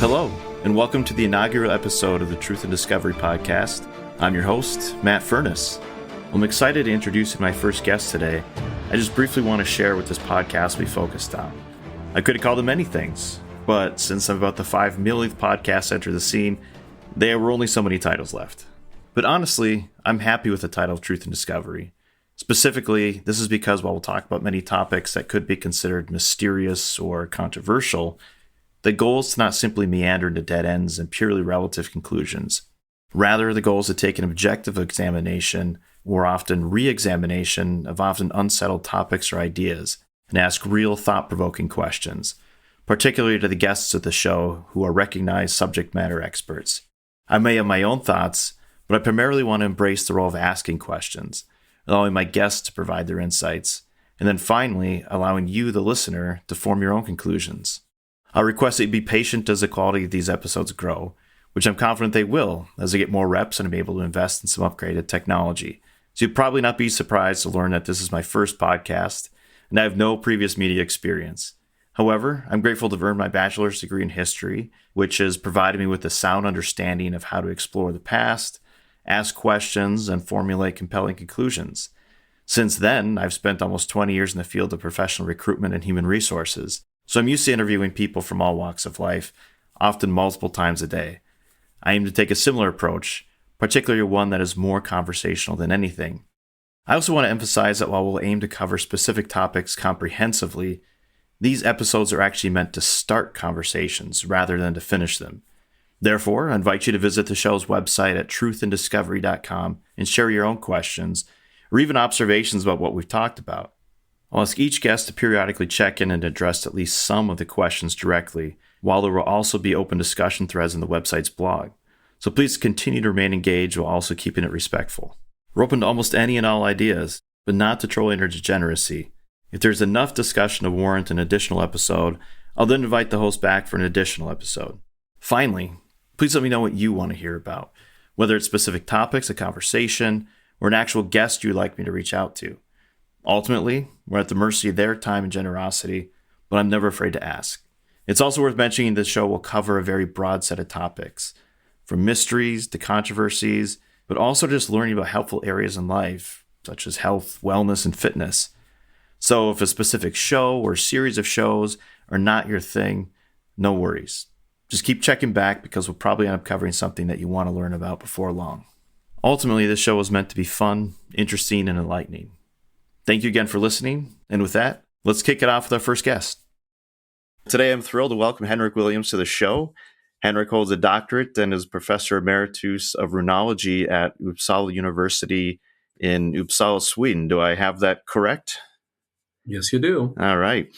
Hello, and welcome to the inaugural episode of the Truth and Discovery podcast. I'm your host, Matt Furness. I'm excited to introduce my first guest today. I just briefly want to share what this podcast will be focused on. I could have called them many things, but since I'm about the 5 millionth podcast enter the scene, there were only so many titles left. But honestly, I'm happy with the title of Truth and Discovery. Specifically, this is because while we'll talk about many topics that could be considered mysterious or controversial, the goal is to not simply meander into dead ends and purely relative conclusions. Rather, the goal is to take an objective examination, or often re-examination, of often unsettled topics or ideas, and ask real thought-provoking questions, particularly to the guests of the show who are recognized subject matter experts. I may have my own thoughts, but I primarily want to embrace the role of asking questions, allowing my guests to provide their insights, and then finally, allowing you, the listener, to form your own conclusions. I'll request that you be patient as the quality of these episodes grow, which I'm confident they will as I get more reps and I'm able to invest in some upgraded technology. So you'll probably not be surprised to learn that this is my first podcast, and I have no previous media experience. However, I'm grateful to have earned my bachelor's degree in history, which has provided me with a sound understanding of how to explore the past, ask questions, and formulate compelling conclusions. Since then, I've spent almost 20 years in the field of professional recruitment and human resources. So I'm used to interviewing people from all walks of life, often multiple times a day. I aim to take a similar approach, particularly one that is more conversational than anything. I also want to emphasize that while we'll aim to cover specific topics comprehensively, these episodes are actually meant to start conversations rather than to finish them. Therefore, I invite you to visit the show's website at truthanddiscovery.com and share your own questions or even observations about what we've talked about. I'll ask each guest to periodically check in and address at least some of the questions directly, while there will also be open discussion threads in the website's blog. So please continue to remain engaged while also keeping it respectful. We're open to almost any and all ideas, but not to trolling or degeneracy. If there's enough discussion to warrant an additional episode, I'll then invite the host back for an additional episode. Finally, please let me know what you want to hear about, whether it's specific topics, a conversation, or an actual guest you'd like me to reach out to. Ultimately, we're at the mercy of their time and generosity, but I'm never afraid to ask. It's also worth mentioning this show will cover a very broad set of topics, from mysteries to controversies, but also just learning about helpful areas in life, such as health, wellness, and fitness. So if a specific show or series of shows are not your thing, no worries. Just keep checking back because we'll probably end up covering something that you want to learn about before long. Ultimately, this show is meant to be fun, interesting, and enlightening. Thank you again for listening. And with that, let's kick it off with our first guest. Today, I'm thrilled to welcome Henrik Williams to the show. Henrik holds a doctorate and is Professor Emeritus of Runeology at Uppsala University in Uppsala, Sweden. Do I have that correct? Yes, you do. All right.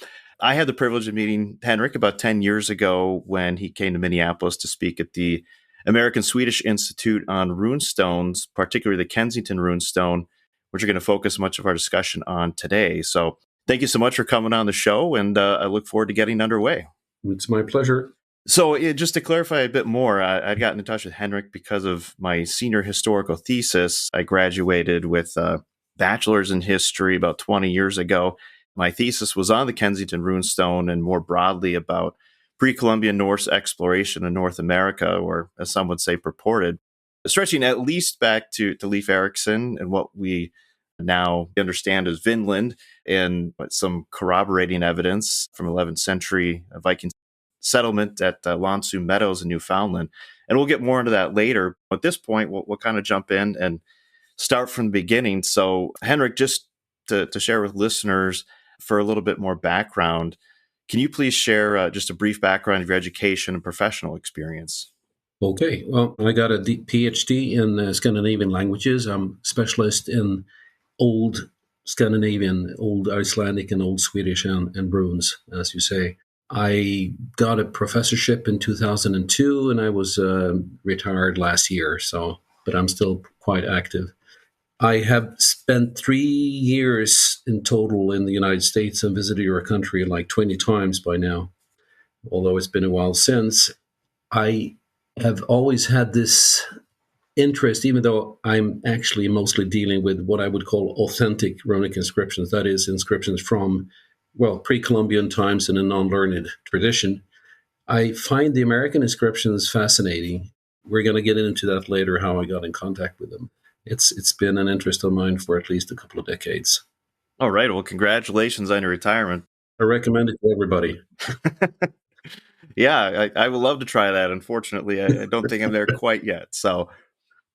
I had the privilege of meeting Henrik about 10 years ago when he came to Minneapolis to speak at the American-Swedish Institute on runestones, particularly the Kensington Runestone, which we're going to focus much of our discussion on today. So thank you so much for coming on the show, and I look forward to getting underway. It's my pleasure. So just to clarify a bit more, I'd gotten in touch with Henrik because of my senior historical thesis. I graduated with a bachelor's in history about 20 years ago. My thesis was on the Kensington Runestone and more broadly about pre-Columbian Norse exploration in North America, or as some would say, purported, stretching at least back to Leif Erikson and what we now understand as Vinland, and some corroborating evidence from 11th century Viking settlement at Lonsum Meadows in Newfoundland. And we'll get more into that later. At this point, we'll kind of jump in and start from the beginning. So, Henrik, just to share with listeners for a little bit more background, can you please share just a brief background of your education and professional experience? Okay. Well, I got a PhD in Scandinavian languages. I'm specialist in Old Scandinavian, Old Icelandic, and Old Swedish and runes, as you say. I got a professorship in 2002, and I was retired last year. But I'm still quite active. I have spent 3 years in total in the United States and visited your country like 20 times by now, although it's been a while since. I have always had this interest, even though I'm actually mostly dealing with what I would call authentic runic inscriptions, that is, inscriptions from, pre-Columbian times in a non-learned tradition. I find the American inscriptions fascinating. We're going to get into that later, how I got in contact with them. It's been an interest of mine for at least a couple of decades. All right. Well, congratulations on your retirement. I recommend it to everybody. Yeah, I would love to try that. Unfortunately, I don't think I'm there quite yet. So,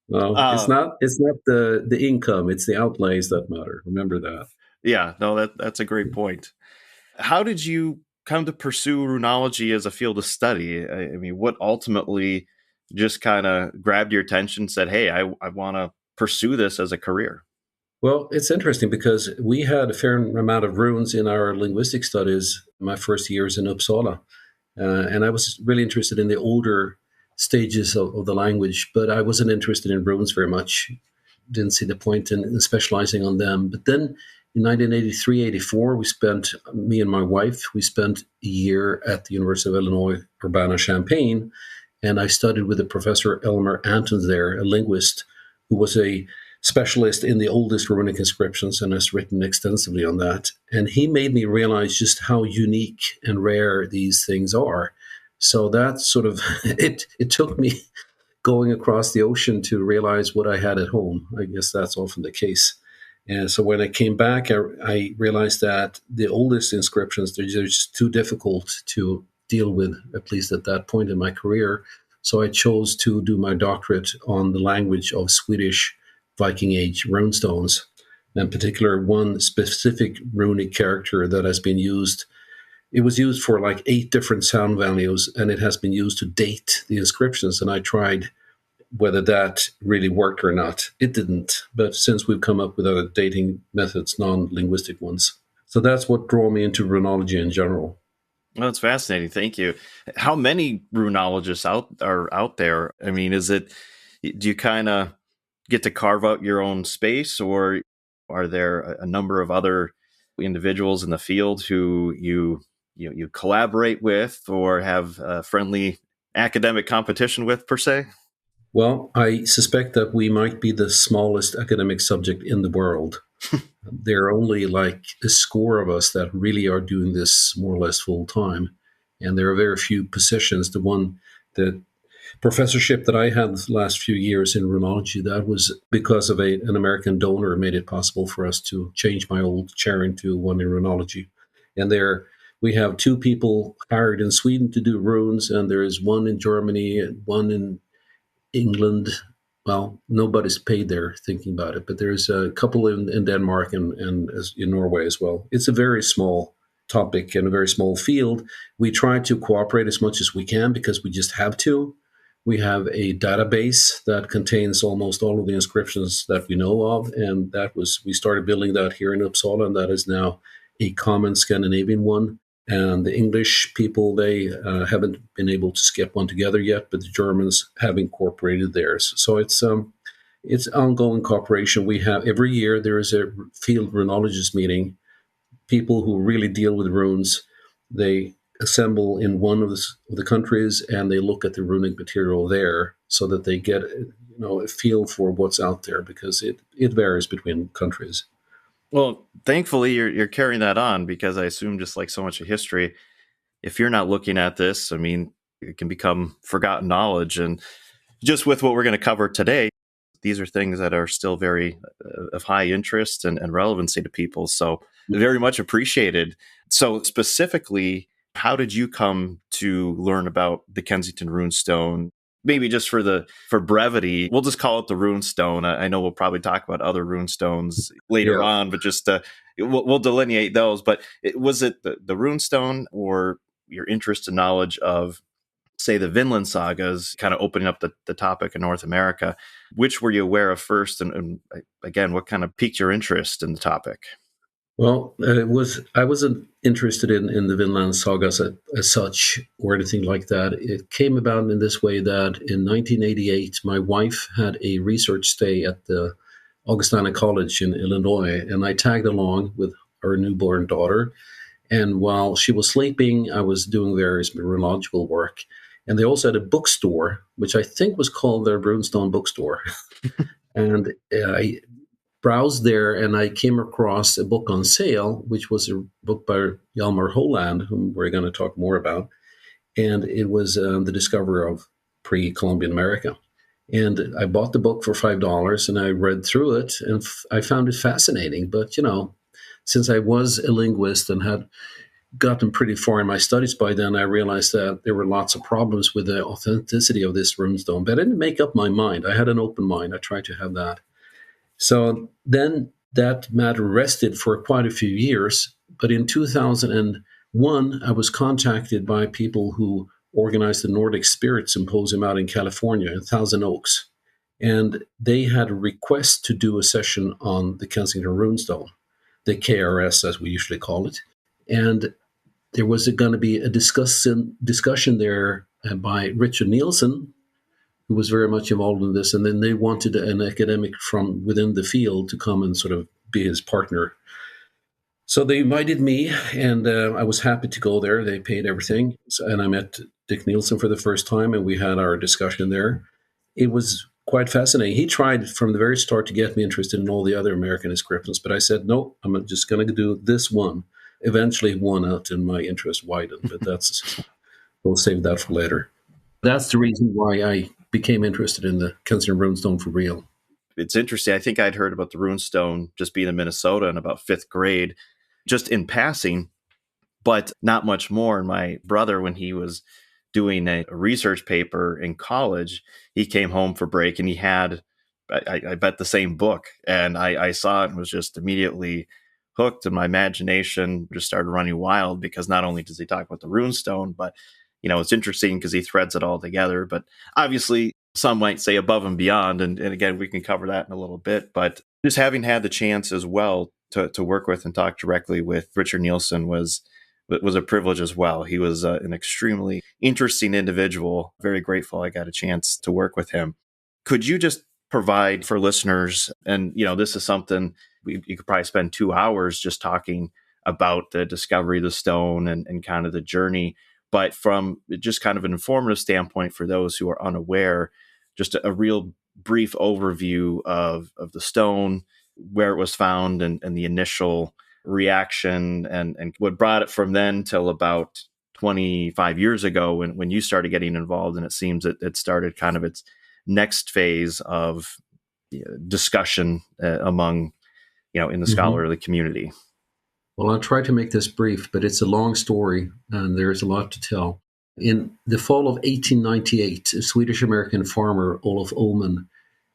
No, it's uh, not. It's not the income; it's the outlays that matter. Remember that. yeah, no, that's a great point. How did you come to pursue runology as a field of study? I mean, what ultimately just kind of grabbed your attention, said, hey, I want to pursue this as a career? Well, it's interesting because we had a fair amount of runes in our linguistic studies my first years in Uppsala. And I was really interested in the older stages of the language, but I wasn't interested in runes very much. Didn't see the point in specializing on them. But then in 1983, 84, me and my wife, we spent a year at the University of Illinois, Urbana-Champaign, and I studied with a Professor Elmer Antons there, a linguist who was a specialist in the oldest runic inscriptions and has written extensively on that. And he made me realize just how unique and rare these things are. So that sort of it took me going across the ocean to realize what I had at home. I guess that's often the case. And so when I came back, I realized that the oldest inscriptions, they're just too difficult to deal with, at least at that point in my career. So I chose to do my doctorate on the language of Swedish Viking Age runestones, in particular one specific runic character that has been used. It was used for like 8 different sound values, and it has been used to date the inscriptions. And I tried whether that really worked or not. It didn't. But since we've come up with other dating methods, non-linguistic ones. So that's what drew me into runology in general. Well, that's fascinating. Thank you. How many runologists are out there? I mean, do you kind of get to carve out your own space, or are there a number of other individuals in the field who you collaborate with or have a friendly academic competition with, per se? Well, I suspect that we might be the smallest academic subject in the world. There are only like a score of us that really are doing this more or less full time. And there are very few positions. The professorship that I had the last few years in runology, that was because of an American donor made it possible for us to change my old chair into one in runology. And there we have 2 people hired in Sweden to do runes, and there is one in Germany and one in England. Well, nobody's paid there thinking about it, but there's a couple in Denmark and in Norway as well. It's a very small topic and a very small field. We try to cooperate as much as we can because we just have to. We have a database that contains almost all of the inscriptions that we know of, and we started building that here in Uppsala, and that is now a common Scandinavian one. And the English people, they haven't been able to skip one together yet, but the Germans have incorporated theirs. So it's ongoing cooperation. We have every year there is a field runologist meeting. People who really deal with runes, they assemble in one of the countries and they look at the runic material there so that they get a feel for what's out there, because it varies between countries. Well, thankfully, you're carrying that on, because I assume, just like so much of history, if you're not looking at this, I mean, it can become forgotten knowledge. And just with what we're going to cover today, these are things that are still very of high interest and relevancy to people. So very much appreciated. So specifically, how did you come to learn about the Kensington Runestone? Maybe just for brevity, we'll just call it the Runestone. I know we'll probably talk about other runestones later on, but just we'll delineate those. But was it the Runestone, or your interest and knowledge of, say, the Vinland sagas, kind of opening up the topic in North America? Which were you aware of first? And again, what kind of piqued your interest in the topic? Well, I wasn't interested in the Vinland sagas as such or anything like that. It came about in this way that in 1988, my wife had a research stay at the Augustana College in Illinois, and I tagged along with our newborn daughter. And while she was sleeping, I was doing various mineralogical work. And they also had a bookstore, which I think was called their Brunstone Bookstore. And I browsed there, and I came across a book on sale, which was a book by Hjalmar Holland, whom we're going to talk more about. and it was the discoverer of pre-Columbian America. And I bought the book for $5 and I read through it, and I found it fascinating. But, since I was a linguist and had gotten pretty far in my studies by then, I realized that there were lots of problems with the authenticity of this runestone. But I didn't make up my mind. I had an open mind. I tried to have that. So then that matter rested for quite a few years. But in 2001, I was contacted by people who organized the Nordic Spirit Symposium out in California, in Thousand Oaks. And they had a request to do a session on the Kensington Runestone, the KRS as we usually call it. And there was going to be a discussion there by Richard Nielsen, who was very much involved in this. And then they wanted an academic from within the field to come and sort of be his partner. So they invited me, and I was happy to go there. They paid everything. And I met Dick Nielsen for the first time, and we had our discussion there. It was quite fascinating. He tried from the very start to get me interested in all the other American inscriptions, but I said, no, I'm just going to do this one. Eventually won out and my interest widened, but we'll save that for later. That's the reason why I became interested in the Kensington Runestone for real. It's interesting. I think I'd heard about the runestone just being in Minnesota in about 5th grade, just in passing, but not much more. And my brother, when he was doing a research paper in college, he came home for break and he had, I bet, the same book. And I saw it and was just immediately hooked, and my imagination just started running wild, because not only does he talk about the runestone, but it's interesting because he threads it all together. But obviously, some might say above and beyond, and again, we can cover that in a little bit. But just having had the chance as well to work with and talk directly with Richard Nielsen was a privilege as well. He was an extremely interesting individual. Very grateful I got a chance to work with him. Could you just provide for listeners, and this is something you could probably spend 2 hours just talking about the discovery of the stone and kind of the journey, but from just kind of an informative standpoint for those who are unaware, just a real brief overview of the stone, where it was found, and the initial reaction, and what brought it from then till about 25 years ago when you started getting involved. And it seems that it started kind of its next phase of discussion among, in the scholarly community. Well, I'll try to make this brief, but it's a long story and there's a lot to tell. In the fall of 1898, a Swedish-American farmer, Olof Oman,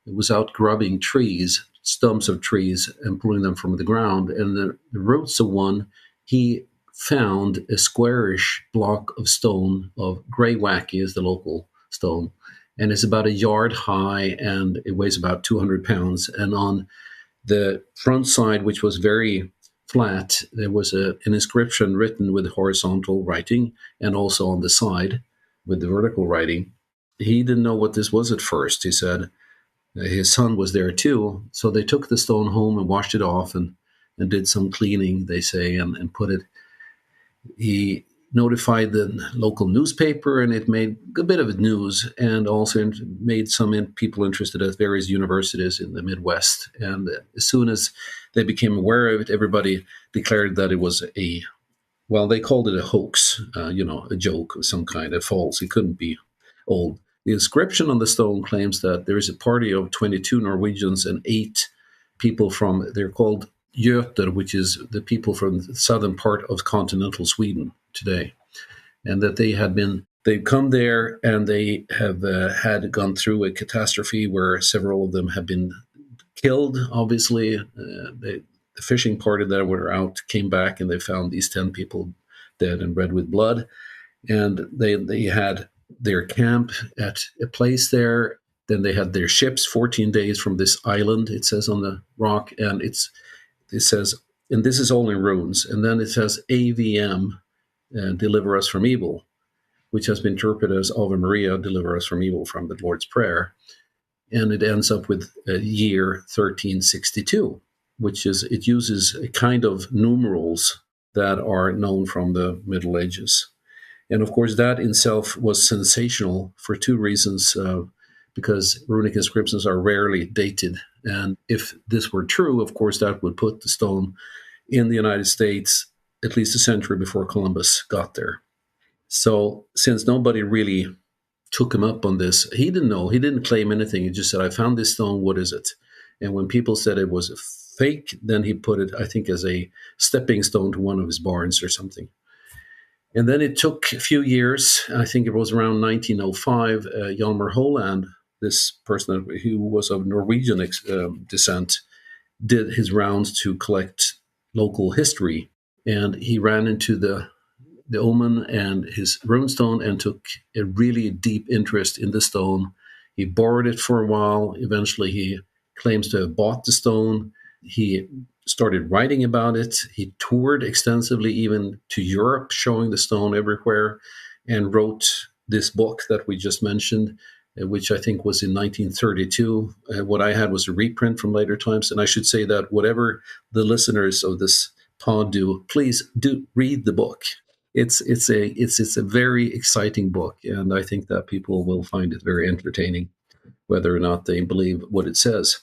was out grubbing trees, stumps of trees, and pulling them from the ground. And the roots of one, he found a squarish block of stone of gray wacky, is the local stone. And it's about 1 yard high and it weighs about 200 pounds. And on the front side, which was very flat, there was an inscription written with horizontal writing, and also on the side with the vertical writing. He didn't know what this was at first. He said his son was there too. So they took the stone home and washed it off and did some cleaning, they say, and put it. He notified the local newspaper, and it made a bit of news, and also made some people interested at various universities in the Midwest. And as soon as they became aware of it, everybody declared that it was they called it a hoax, a joke of some kind, a false. It couldn't be old. The inscription on the stone claims that there is a party of 22 Norwegians and 8 people they're called Göter, which is the people from the southern part of continental Sweden today. And that they've come there and they have had gone through a catastrophe where several of them have been killed, obviously. The fishing party that were out came back and they found these 10 people dead and red with blood. And they had their camp at a place there. Then they had their ships 14 days from this island, it says on the rock. And it says, and this is all in runes, and then it says AVM, deliver us from evil, which has been interpreted as Ave Maria, deliver us from evil, from the Lord's Prayer. And it ends up with year 1362, it uses a kind of numerals that are known from the Middle Ages. And of course, that in itself was sensational for 2 reasons, because runic inscriptions are rarely dated. And if this were true, of course, that would put the stone in the United States at least a century before Columbus got there. So since nobody really took him up on this, he didn't know. He didn't claim anything. He just said, I found this stone. What is it? And when people said it was a fake, then he put it, I think, as a stepping stone to one of his barns or something. And then it took a few years. I think it was around 1905. Hjalmar Holand, this person who was of Norwegian descent, did his rounds to collect local history. And he ran into the omen and his runestone and took a really deep interest in the stone. He borrowed it for a while. Eventually, he claims to have bought the stone. He started writing about it. He toured extensively, even to Europe, showing the stone everywhere, and wrote this book that we just mentioned, which I think was in 1932. What I had was a reprint from later times. And I should say that whatever the listeners of this pod do, please do read the book. It's a very exciting book, and I think that people will find it very entertaining, whether or not they believe what it says.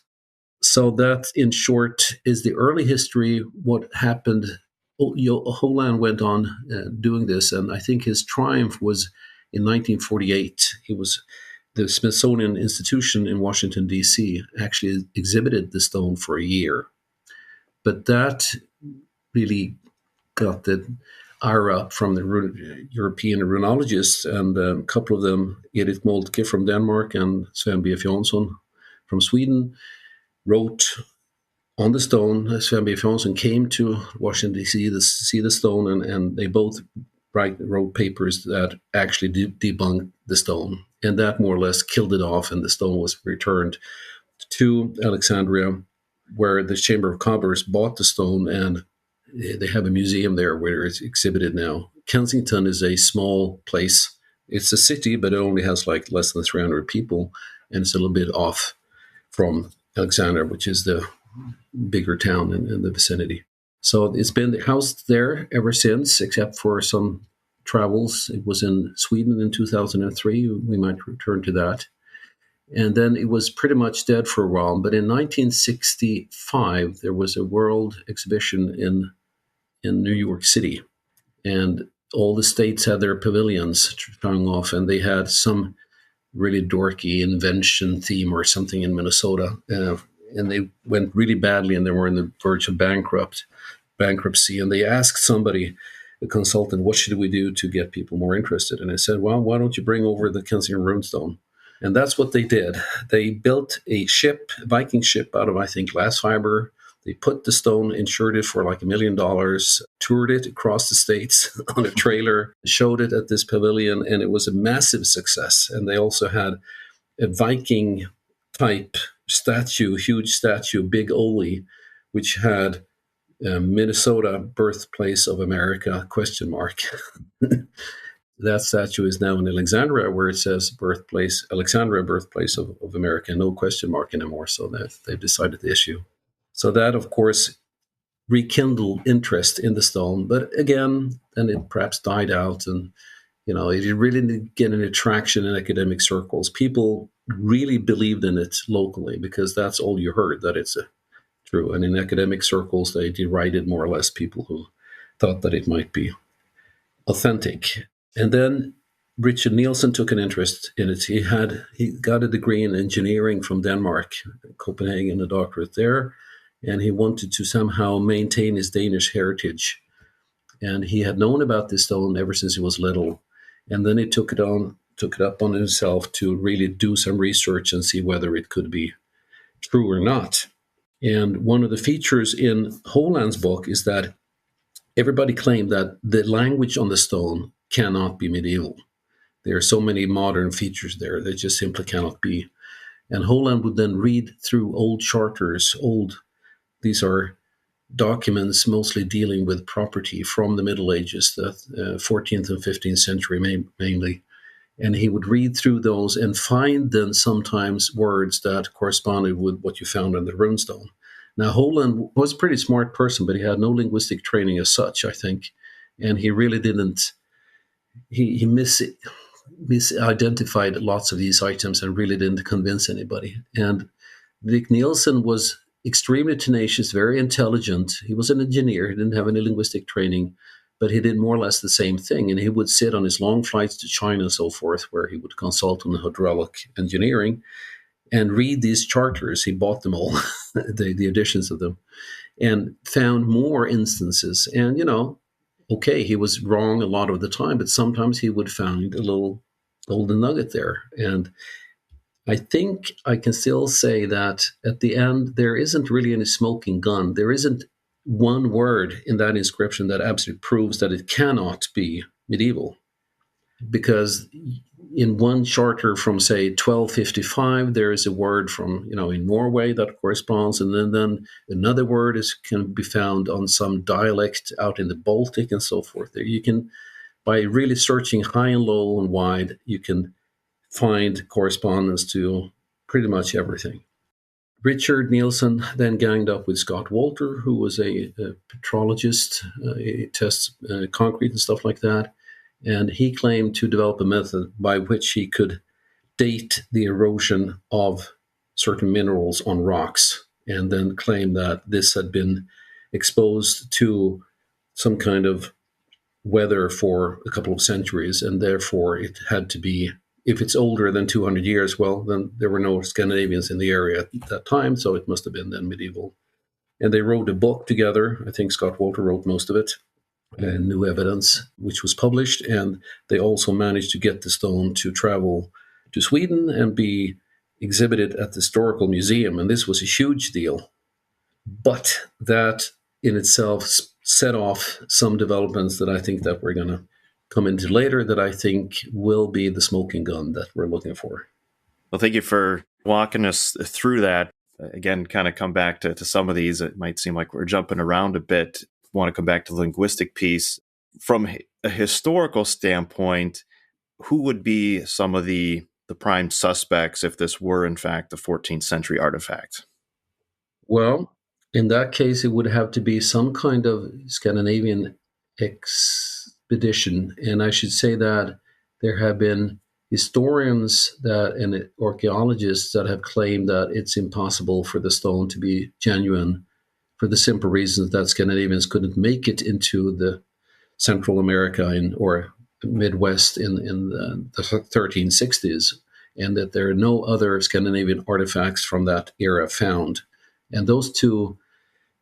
So that, in short, is the early history. What happened? Holand went on doing this, and I think his triumph was in 1948. The Smithsonian Institution in Washington, D.C. actually exhibited the stone for a year, but that really got the ire up from the European runeologists, and a couple of them, Edith Moltke from Denmark and Sven B. Jansson from Sweden, wrote on the stone. Sven B. Jansson came to Washington, D.C. to see the stone, and they both wrote papers that actually debunked the stone. And that more or less killed it off, and the stone was returned to Alexandria, where the Chamber of Commerce bought the stone, and they have a museum there where it's exhibited now. Kensington is a small place. It's a city, but it only has like less than 300 people, and it's a little bit off from Alexandria, which is the bigger town in the vicinity. So it's been housed there ever since, except for some travels. It was in Sweden in 2003. We might return to that. And then it was pretty much dead for a while. But in 1965, there was a world exhibition in New York City. And all the states had their pavilions showing off. And they had some really dorky invention theme or something in Minnesota. And they went really badly, and they were on the verge of bankruptcy. And they asked somebody, a consultant, what should we do to get people more interested? And I said, well, why don't you bring over the Kensington Runestone? And that's what they did. They built a ship, a Viking ship, out of, I think, glass fiber. They put the stone, insured it for like $1 million, toured it across the states on a trailer, showed it at this pavilion, and it was a massive success. And they also had a Viking type statue, huge statue, Big Ole, which had Minnesota, birthplace of America, ? That statue is now in Alexandria, where it says birthplace, Alexandria, birthplace of America, no question mark anymore. So that they've decided to issue. So that, of course, rekindled interest in the stone. But again, then it perhaps died out, and it really didn't get any traction in academic circles. People really believed in it locally because that's all you heard, that it's true. And in academic circles, they derided more or less people who thought that it might be authentic. And then Richard Nielsen took an interest in it. He got a degree in engineering from Denmark, Copenhagen, a doctorate there, and he wanted to somehow maintain his Danish heritage. And he had known about this stone ever since he was little. And then he took it up on himself to really do some research and see whether it could be true or not. And one of the features in Holand's book is that everybody claimed that the language on the stone cannot be medieval. There are so many modern features there that just simply cannot be. And Holand would then read through old charters, these are documents mostly dealing with property from the Middle Ages, the 14th and 15th century mainly. And he would read through those and find then sometimes words that corresponded with what you found on the runestone. Now, Holand was a pretty smart person, but he had no linguistic training as such, I think. And he really didn't, he misidentified lots of these items and really didn't convince anybody. And Dick Nielsen was extremely tenacious, very intelligent. He was an engineer. He didn't have any linguistic training, but he did more or less the same thing. And he would sit on his long flights to China and so forth, where he would consult on hydraulic engineering and read these charters. He bought them all, the editions of them, and found more instances. And, okay, he was wrong a lot of the time, but sometimes he would find a little golden nugget there. And I think I can still say that at the end, there isn't really any smoking gun. There isn't one word in that inscription that absolutely proves that it cannot be medieval. Because in one charter from, say, 1255, there is a word from, in Norway that corresponds. And then another word can be found on some dialect out in the Baltic and so forth. There you can, by really searching high and low and wide, you can find correspondence to pretty much everything. Richard Nielsen then ganged up with Scott Walter, who was a petrologist. He tests concrete and stuff like that. And he claimed to develop a method by which he could date the erosion of certain minerals on rocks, and then claim that this had been exposed to some kind of weather for a couple of centuries, and therefore it had to be, if it's older than 200 years, well, then there were no Scandinavians in the area at that time, so it must have been then medieval. And they wrote a book together. I think Scott Walter wrote most of it, New Evidence, which was published. And they also managed to get the stone to travel to Sweden and be exhibited at the Historical Museum. And this was a huge deal. But that in itself set off some developments that I think that we're going to come into later, that I think will be the smoking gun that we're looking for. Well, thank you for walking us through that. Again, kind of come back to some of these. It might seem like we're jumping around a bit. Want to come back to the linguistic piece. From a historical standpoint, who would be some of the prime suspects if this were, in fact, a 14th century artifact? Well, in that case, it would have to be some kind of Scandinavian expedition. And I should say that there have been historians and archaeologists that have claimed that it's impossible for the stone to be genuine, for the simple reasons that Scandinavians couldn't make it into the Central America or Midwest in the 1360s, and that there are no other Scandinavian artifacts from that era found. And those two,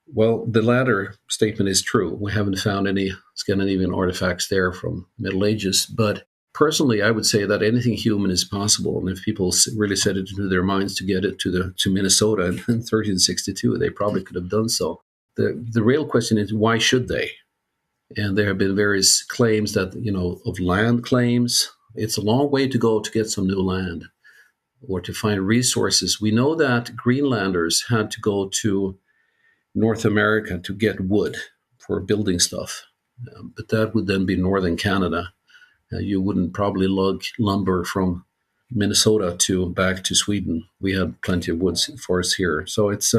well, the latter statement is true. We haven't found any Scandinavian artifacts there from Middle Ages. But personally, I would say that anything human is possible. And if people really set it into their minds to get it to Minnesota in 1362, they probably could have done so. The real question is, why should they? And there have been various claims that, of land claims. It's a long way to go to get some new land or to find resources. We know that Greenlanders had to go to North America to get wood for building stuff. But that would then be northern Canada. You wouldn't probably lug lumber from Minnesota back to Sweden. We had plenty of wood forests here. So it's,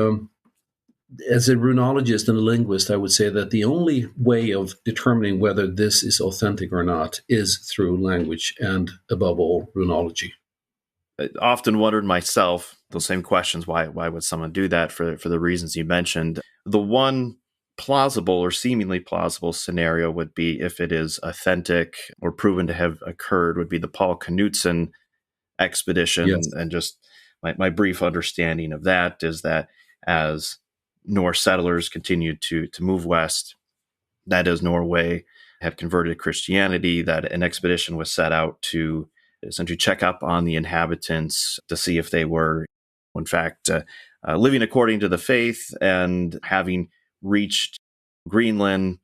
as a runeologist and a linguist, I would say that the only way of determining whether this is authentic or not is through language and, above all, runeology. I often wondered myself those same questions. Why would someone do that for the reasons you mentioned? The one plausible or seemingly plausible scenario would be, if it is authentic or proven to have occurred, would be the Paul Knutsen expedition. Yes. And just my brief understanding of that is that as Norse settlers continued to move west, that is, Norway had converted to Christianity, that an expedition was set out to essentially check up on the inhabitants to see if they were, in fact, living according to the faith, and having reached Greenland,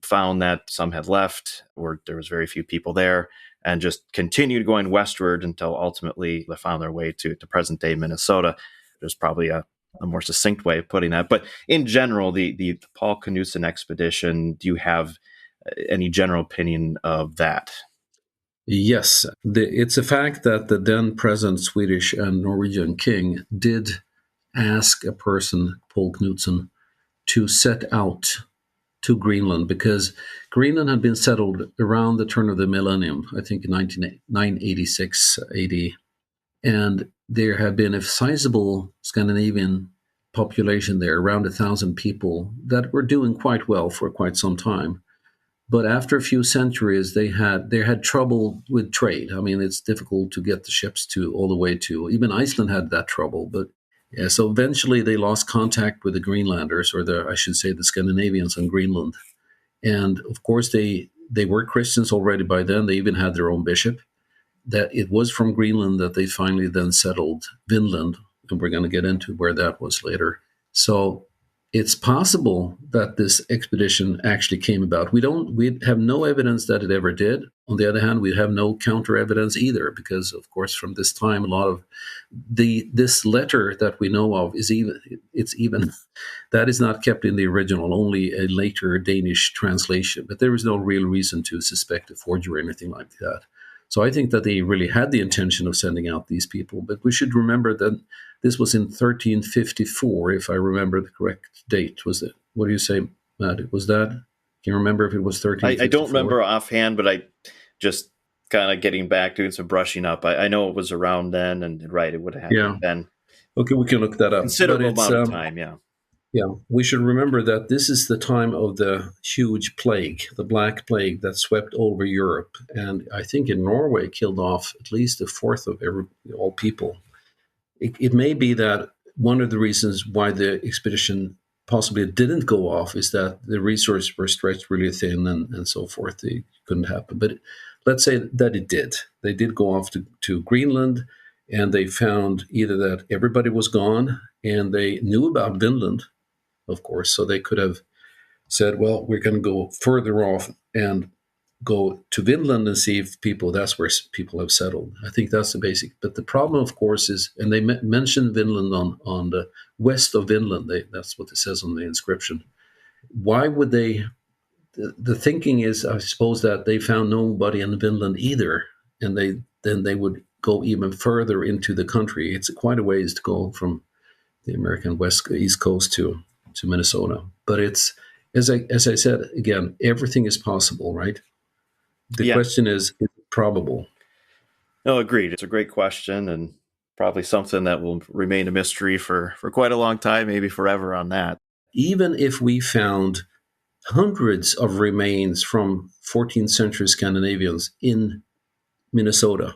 found that some had left, or there was very few people there, and just continued going westward until ultimately they found their way to present-day Minnesota. There's probably a more succinct way of putting that. But in general, the Paul Knutsen expedition, do you have any general opinion of that? Yes. It's a fact that the then present Swedish and Norwegian king did ask a person, Paul Knutsen, to set out to Greenland, because Greenland had been settled around the turn of the millennium, I think in 986 AD. And there had been a sizable Scandinavian population there, around 1,000 people, that were doing quite well for quite some time. But after a few centuries, they had trouble with trade. I mean, it's difficult to get the ships to all the way to, even Iceland had that trouble. But yeah, so eventually they lost contact with the Greenlanders, or I should say the Scandinavians on Greenland. And of course, they were Christians already by then. They even had their own bishop. That it was from Greenland that they finally then settled Vinland, and we're going to get into where that was later. So it's possible that this expedition actually came about. We have no evidence that it ever did. On the other hand, we have no counter evidence either, because of course from this time a lot of this letter that we know of is even that is not kept in the original, only a later Danish translation. But there is no real reason to suspect a forgery or anything like that. So I think that they really had the intention of sending out these people, but we should remember that this was in 1354, if I remember the correct date. Was it? What do you say, Matt? Was that? Can you remember if it was 1354? I don't remember offhand, but I just kind of getting back, doing some brushing up. I know it was around then, and right, it would have been. Okay, we can look that up. Considerable amount of time, yeah. Yeah, we should remember that this is the time of the huge plague, the Black Plague that swept over Europe. And I think in Norway killed off at least a fourth of all people. It may be that one of the reasons why the expedition possibly didn't go off is that the resources were stretched really thin and so forth. It couldn't happen. But let's say that it did. They did go off to Greenland, and they found either that everybody was gone, and they knew about Vinland, of course, so they could have said, well, we're going to go further off and go to Vinland and see if that's where people have settled. I think that's the basic. But the problem, of course, is, and they mentioned Vinland on the west of Vinland. That's what it says on the inscription. Why would they? The thinking is, I suppose, that they found nobody in Vinland either, and then they would go even further into the country. It's quite a ways to go from the American East Coast to Minnesota. But it's, as I said, again, everything is possible, right? The question is it probable? No, agreed. It's a great question, and probably something that will remain a mystery for quite a long time, maybe forever on that. Even if we found hundreds of remains from 14th century Scandinavians in Minnesota,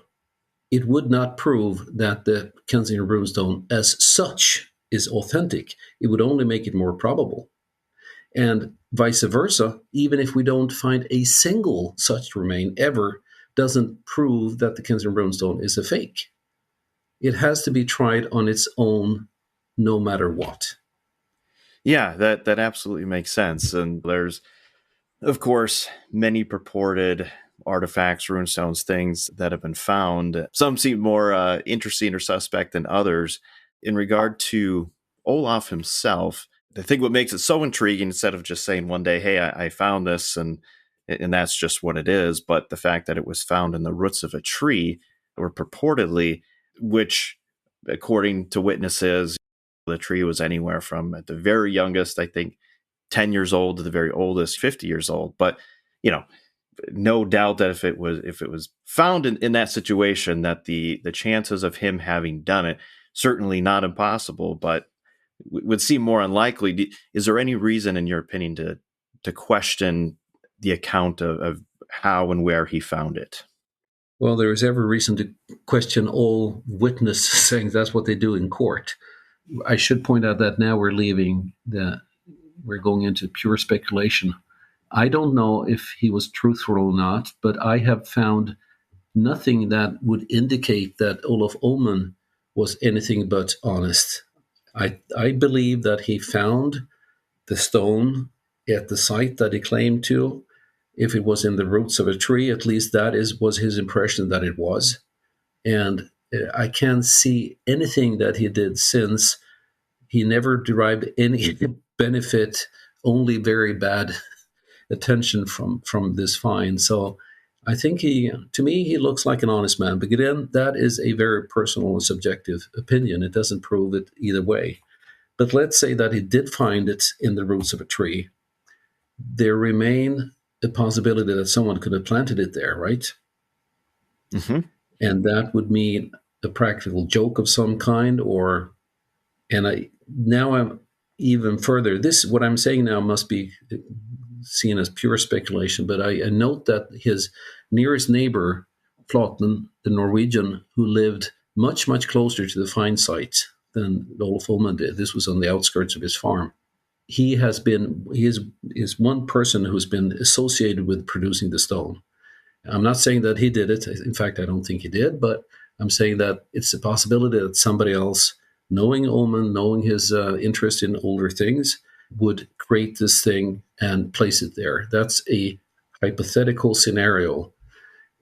it would not prove that the Kensington Runestone as such is authentic. It would only make it more probable. And vice versa, even if we don't find a single such remain ever, doesn't prove that the Kensington Runestone is a fake. It has to be tried on its own, no matter what. Yeah, that absolutely makes sense. And there's, of course, many purported artifacts, runestones, things that have been found. Some seem more interesting or suspect than others. In regard to Olaf himself, I think what makes it so intriguing, instead of just saying one day, hey, I found this and that's just what it is, but the fact that it was found in the roots of a tree, or purportedly, which, according to witnesses, the tree was anywhere from, at the very youngest, I think, 10 years old to the very oldest, 50 years old. But, no doubt that if it was found in that situation, that the chances of him having done it, certainly not impossible, but would seem more unlikely. Is there any reason, in your opinion, to question the account of how and where he found it? Well, there is every reason to question all witnesses saying that's what they do in court. I should point out that now we're going into pure speculation. I don't know if he was truthful or not, but I have found nothing that would indicate that Olof Ullman was anything but honest. I believe that he found the stone at the site that he claimed to. If it was in the roots of a tree, at least that was his impression that it was. And I can't see anything that he did since. He never derived any benefit, only very bad attention from this find. So I think to me, he looks like an honest man. But again, that is a very personal and subjective opinion. It doesn't prove it either way. But let's say that he did find it in the roots of a tree. There remain a possibility that someone could have planted it there, right? Mm-hmm. And that would mean a practical joke of some kind, I'm even further. What I'm saying now must be seen as pure speculation, but I note that his nearest neighbor, Flatland, the Norwegian, who lived much, much closer to the find site than Olaf Ullman did. This was on the outskirts of his farm. He is one person who's been associated with producing the stone. I'm not saying that he did it. In fact, I don't think he did, but I'm saying that it's a possibility that somebody else, knowing Ullman, knowing his interest in older things, would create this thing and place it there. That's a hypothetical scenario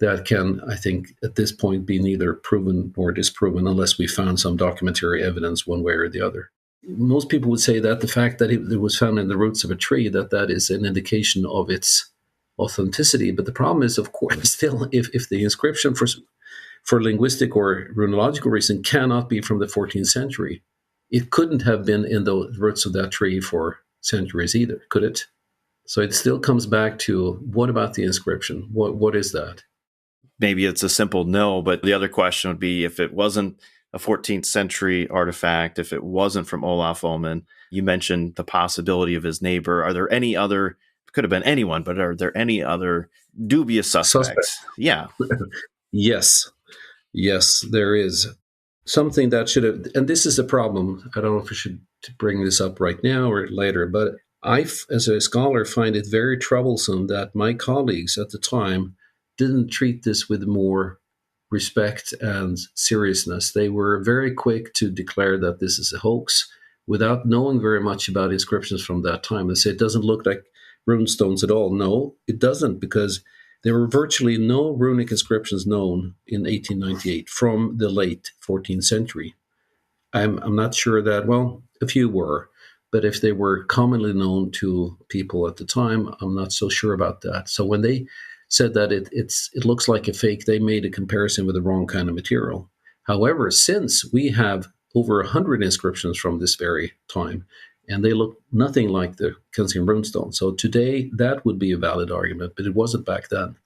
that can, I think, at this point be neither proven nor disproven unless we found some documentary evidence one way or the other. Most people would say that the fact that it was found in the roots of a tree, that is an indication of its authenticity. But the problem is, of course, still, if the inscription for linguistic or runeological reason cannot be from the 14th century, it couldn't have been in the roots of that tree for centuries either, could it? So it still comes back to, what about the inscription? What is that? Maybe it's a simple no, but the other question would be, if it wasn't a 14th century artifact, if it wasn't from Olaf Ullman, you mentioned the possibility of his neighbor. Are there any other, could have been anyone, but are there any other dubious suspects? Yeah. Yes, there is. Something that should have, and this is a problem. I don't know if we should bring this up right now or later, but I, as a scholar, find it very troublesome that my colleagues at the time didn't treat this with more respect and seriousness. They were very quick to declare that this is a hoax without knowing very much about inscriptions from that time. They say it doesn't look like rune stones at all. No, it doesn't, because there were virtually no runic inscriptions known in 1898 from the late 14th century. I'm not sure that, well, a few were, but if they were commonly known to people at the time, I'm not so sure about that. So when they said that it looks like a fake, they made a comparison with the wrong kind of material. However, since we have over 100 inscriptions from this very time, and they look nothing like the Kensington Runestone. So today, that would be a valid argument, but it wasn't back then.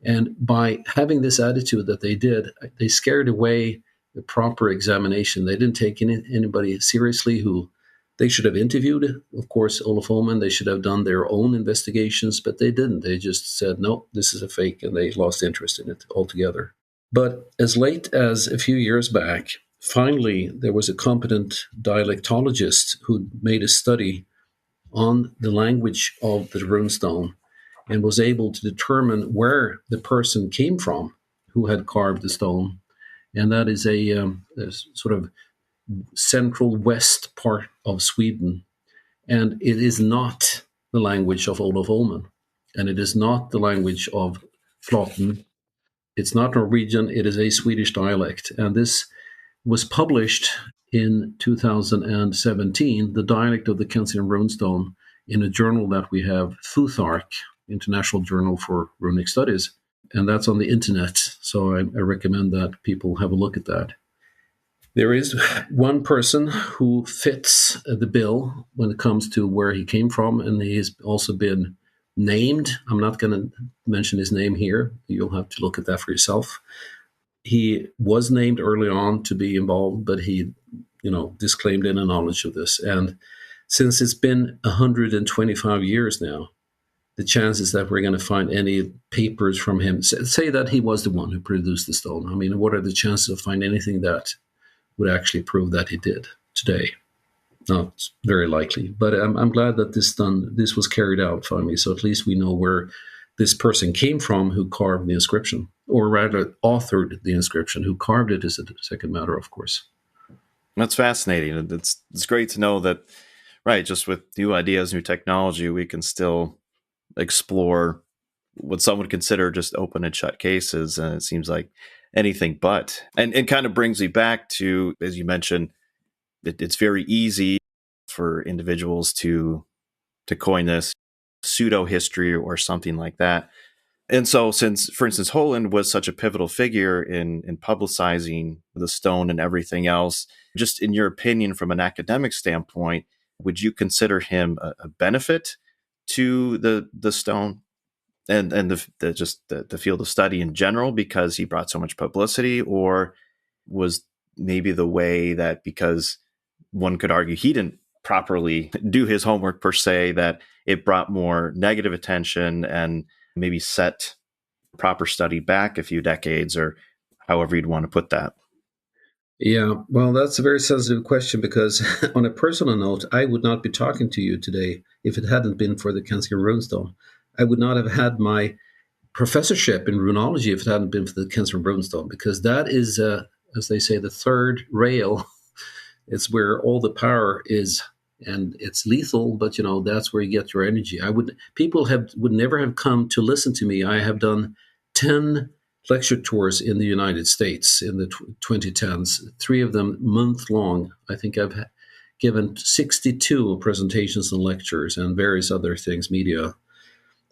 And by having this attitude that they did, they scared away the proper examination. They didn't take anybody seriously who they should have interviewed. Of course, Olaf Ullman, they should have done their own investigations, but they didn't. They just said, no, this is a fake, and they lost interest in it altogether. But as late as a few years back, finally, there was a competent dialectologist who made a study on the language of the runestone and was able to determine where the person came from who had carved the stone. And that is a sort of central west part of Sweden. And it is not the language of Olaf Ullman. And it is not the language of Flatland. It's not Norwegian. It is a Swedish dialect. And this was published in 2017, the dialect of the Kensington Runestone, in a journal that we have, Futhark, International Journal for Runic Studies. And that's on the internet. So I recommend that people have a look at that. There is one person who fits the bill when it comes to where he came from, and he has also been named. I'm not going to mention his name here. You'll have to look at that for yourself. He was named early on to be involved, but he, disclaimed any knowledge of this. And since it's been 125 years now, the chances that we're going to find any papers from him, say that he was the one who produced the stone. I mean, what are the chances of finding anything that would actually prove that he did today? Not very likely. But I'm glad that this was carried out finally. So at least we know where this person came from who carved the inscription, or rather authored the inscription. Who carved it is a second matter, of course. That's fascinating. It's great to know that, right, just with new ideas, new technology, we can still explore what some would consider just open and shut cases. And it seems like anything but. And it kind of brings me back to, as you mentioned, it's very easy for individuals to coin this pseudo history or something like that. And so since, for instance, Holland was such a pivotal figure in publicizing the stone and everything else, just in your opinion, from an academic standpoint, would you consider him a benefit to the stone and the field of study in general because he brought so much publicity? Or was maybe the way that, because one could argue he didn't properly do his homework per se, that it brought more negative attention and maybe set proper study back a few decades, or however you'd want to put that? Yeah, well, that's a very sensitive question because, on a personal note, I would not be talking to you today if it hadn't been for the Kensington Runestone. I would not have had my professorship in runeology if it hadn't been for the Kensington Runestone, because that is, as they say, the third rail. It's where all the power is, and it's lethal, but that's where you get your energy. People would never have come to listen to me. I have done 10 lecture tours in the United States in the 2010s, 3 of them month long. I think I've given 62 presentations and lectures and various other things, media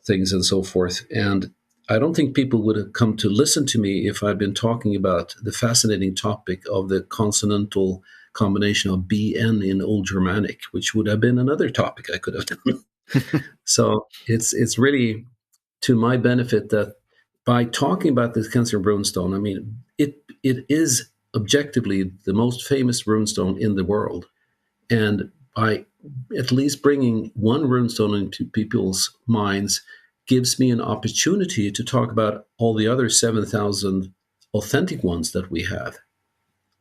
things and so forth. And I don't think people would have come to listen to me if I'd been talking about the fascinating topic of the consonantal combination of BN in Old Germanic, which would have been another topic I could have done. So it's really to my benefit that by talking about the Kensington Runestone, I mean, it is objectively the most famous runestone in the world. And by at least bringing one runestone into people's minds gives me an opportunity to talk about all the other 7,000 authentic ones that we have.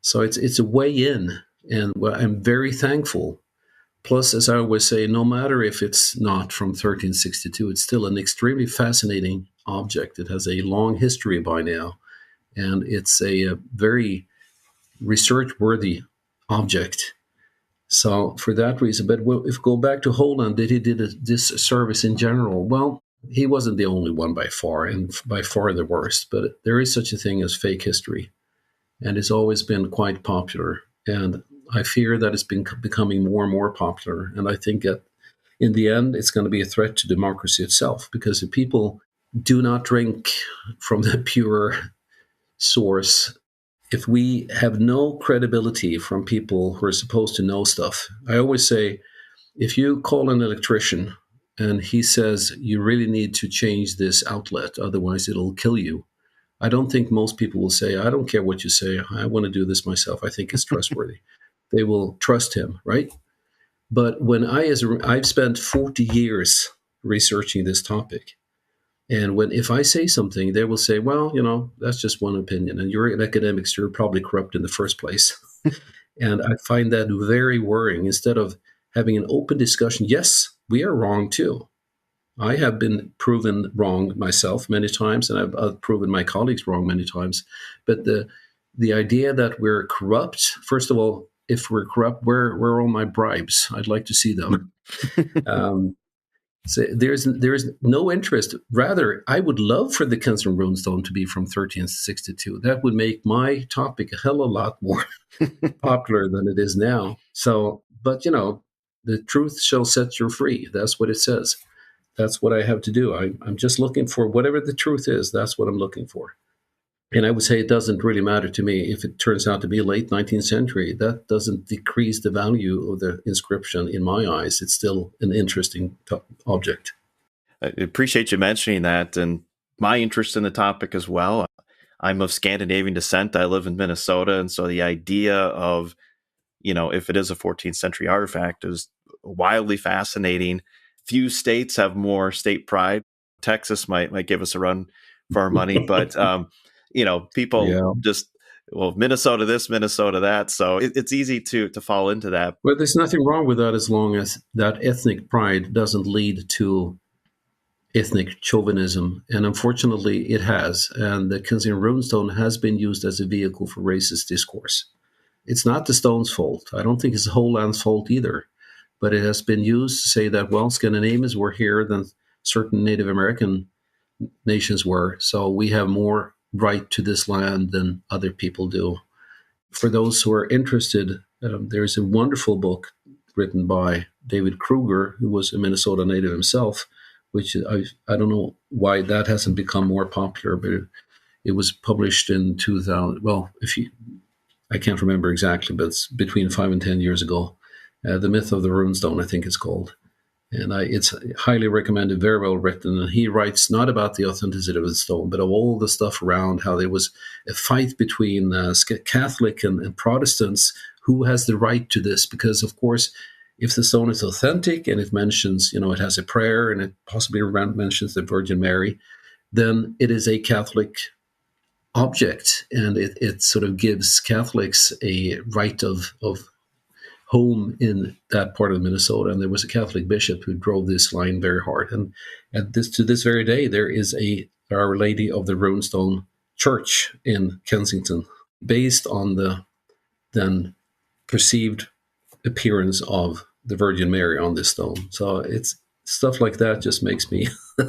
So it's a way in, and I'm very thankful. Plus, as I always say, no matter if it's not from 1362, it's still an extremely fascinating object. It has a long history by now, and it's a very research-worthy object. So for that reason, but if we go back to Holland, did he did this service in general? Well, he wasn't the only one by far, and by far the worst, but there is such a thing as fake history, and it's always been quite popular. And I fear that it's been becoming more and more popular. And I think that in the end, it's going to be a threat to democracy itself, because if people do not drink from the pure source, if we have no credibility from people who are supposed to know stuff, I always say, if you call an electrician and he says, you really need to change this outlet, otherwise it'll kill you, I don't think most people will say, I don't care what you say, I want to do this myself, I think it's trustworthy. They will trust him, right? But when I've spent 40 years researching this topic, and if I say something, they will say, well, that's just one opinion, and you're an academic, so you're probably corrupt in the first place. And I find that very worrying. Instead of having an open discussion, yes, we are wrong too. I have been proven wrong myself many times, and I've proven my colleagues wrong many times. But the idea that we're corrupt, first of all, if we're corrupt, where are all my bribes? I'd like to see them. So there's no interest. Rather, I would love for the Kensington Runestone to be from 1362. That would make my topic a hell of a lot more popular than it is now. So, but the truth shall set you free. That's what it says. That's what I have to do. I'm just looking for whatever the truth is. That's what I'm looking for. And I would say it doesn't really matter to me if it turns out to be late 19th century. That doesn't decrease the value of the inscription in my eyes. It's still an interesting object. I appreciate you mentioning that, and my interest in the topic as well. I'm of Scandinavian descent. I live in Minnesota, and so the idea of, if it is a 14th century artifact is wildly fascinating. Few states have more state pride. Texas might give us a run for our money, but people just, Minnesota this, Minnesota that. So it's easy to fall into that. Well, there's nothing wrong with that as long as that ethnic pride doesn't lead to ethnic chauvinism. And unfortunately, it has. And the Kensington Runestone has been used as a vehicle for racist discourse. It's not the stone's fault. I don't think it's the whole land's fault either. But it has been used to say that, Scandinavians were here than certain Native American nations were. So we have more right to this land than other people do. For those who are interested, there's a wonderful book written by David Kruger, who was a Minnesota native himself, which I don't know why that hasn't become more popular, but it was published in 2000. Well, I can't remember exactly, but it's between 5 and 10 years ago. The Myth of the Runestone, I think it's called. And it's highly recommended, very well written. And he writes not about the authenticity of the stone, but of all the stuff around, how there was a fight between Catholic and Protestants, who has the right to this. Because, of course, if the stone is authentic and it mentions, it has a prayer and it possibly mentions the Virgin Mary, then it is a Catholic object, and it sort of gives Catholics a right of home in that part of Minnesota. And there was a Catholic bishop who drove this line very hard. And to this very day, there is a Our Lady of the Runestone church in Kensington, based on the then perceived appearance of the Virgin Mary on this stone. So it's stuff like that just makes me, I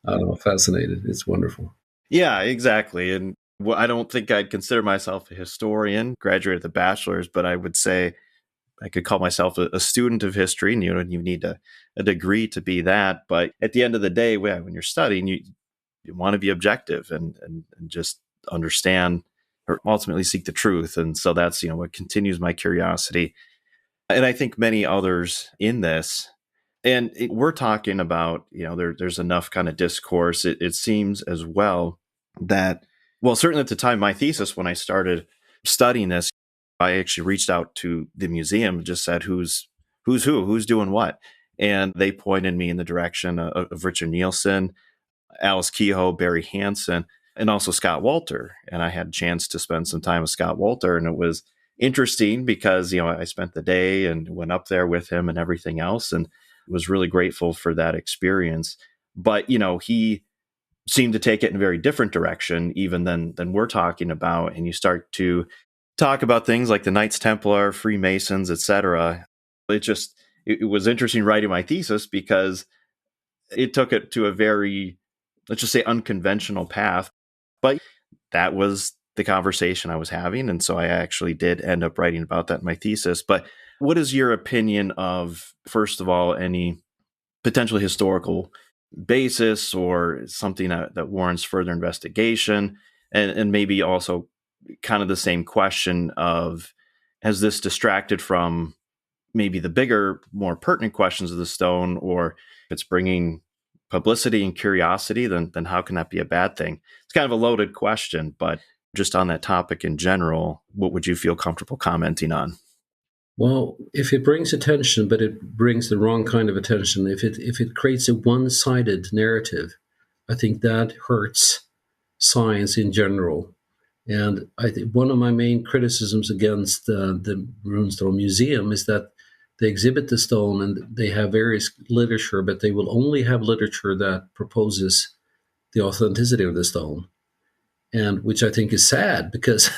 don't know, fascinated. It's wonderful. Yeah, exactly. And I don't think I'd consider myself a historian, graduated the bachelor's, but I would say I could call myself a student of history, and you need a degree to be that. But at the end of the day, when you're studying, you want to be objective and just understand or ultimately seek the truth. And so that's, what continues my curiosity. And I think many others in this. And we're talking about, there's enough kind of discourse. It seems as well that, well, certainly at the time, my thesis, when I started studying this, I actually reached out to the museum and just said, who's doing what? And they pointed me in the direction of Richard Nielsen, Alice Kehoe, Barry Hansen, and also Scott Walter. And I had a chance to spend some time with Scott Walter, and it was interesting because, I spent the day and went up there with him and everything else, and was really grateful for that experience. But, he seemed to take it in a very different direction even than we're talking about. And you start to talk about things like the Knights Templar, Freemasons, etc. It was interesting writing my thesis because it took it to a very, let's just say, unconventional path. But that was the conversation I was having. And so I actually did end up writing about that in my thesis. But what is your opinion of, first of all, any potentially historical basis or something that warrants further investigation? And maybe also kind of the same question of, has this distracted from maybe the bigger, more pertinent questions of the stone? Or if it's bringing publicity and curiosity, then how can that be a bad thing? It's kind of a loaded question, but just on that topic in general, what would you feel comfortable commenting on? Well, if it brings attention, but it brings the wrong kind of attention, if it creates a one-sided narrative, I think that hurts science in general. And I think one of my main criticisms against the Runestone Museum is that they exhibit the stone and they have various literature, but they will only have literature that proposes the authenticity of the stone. And which I think is sad, because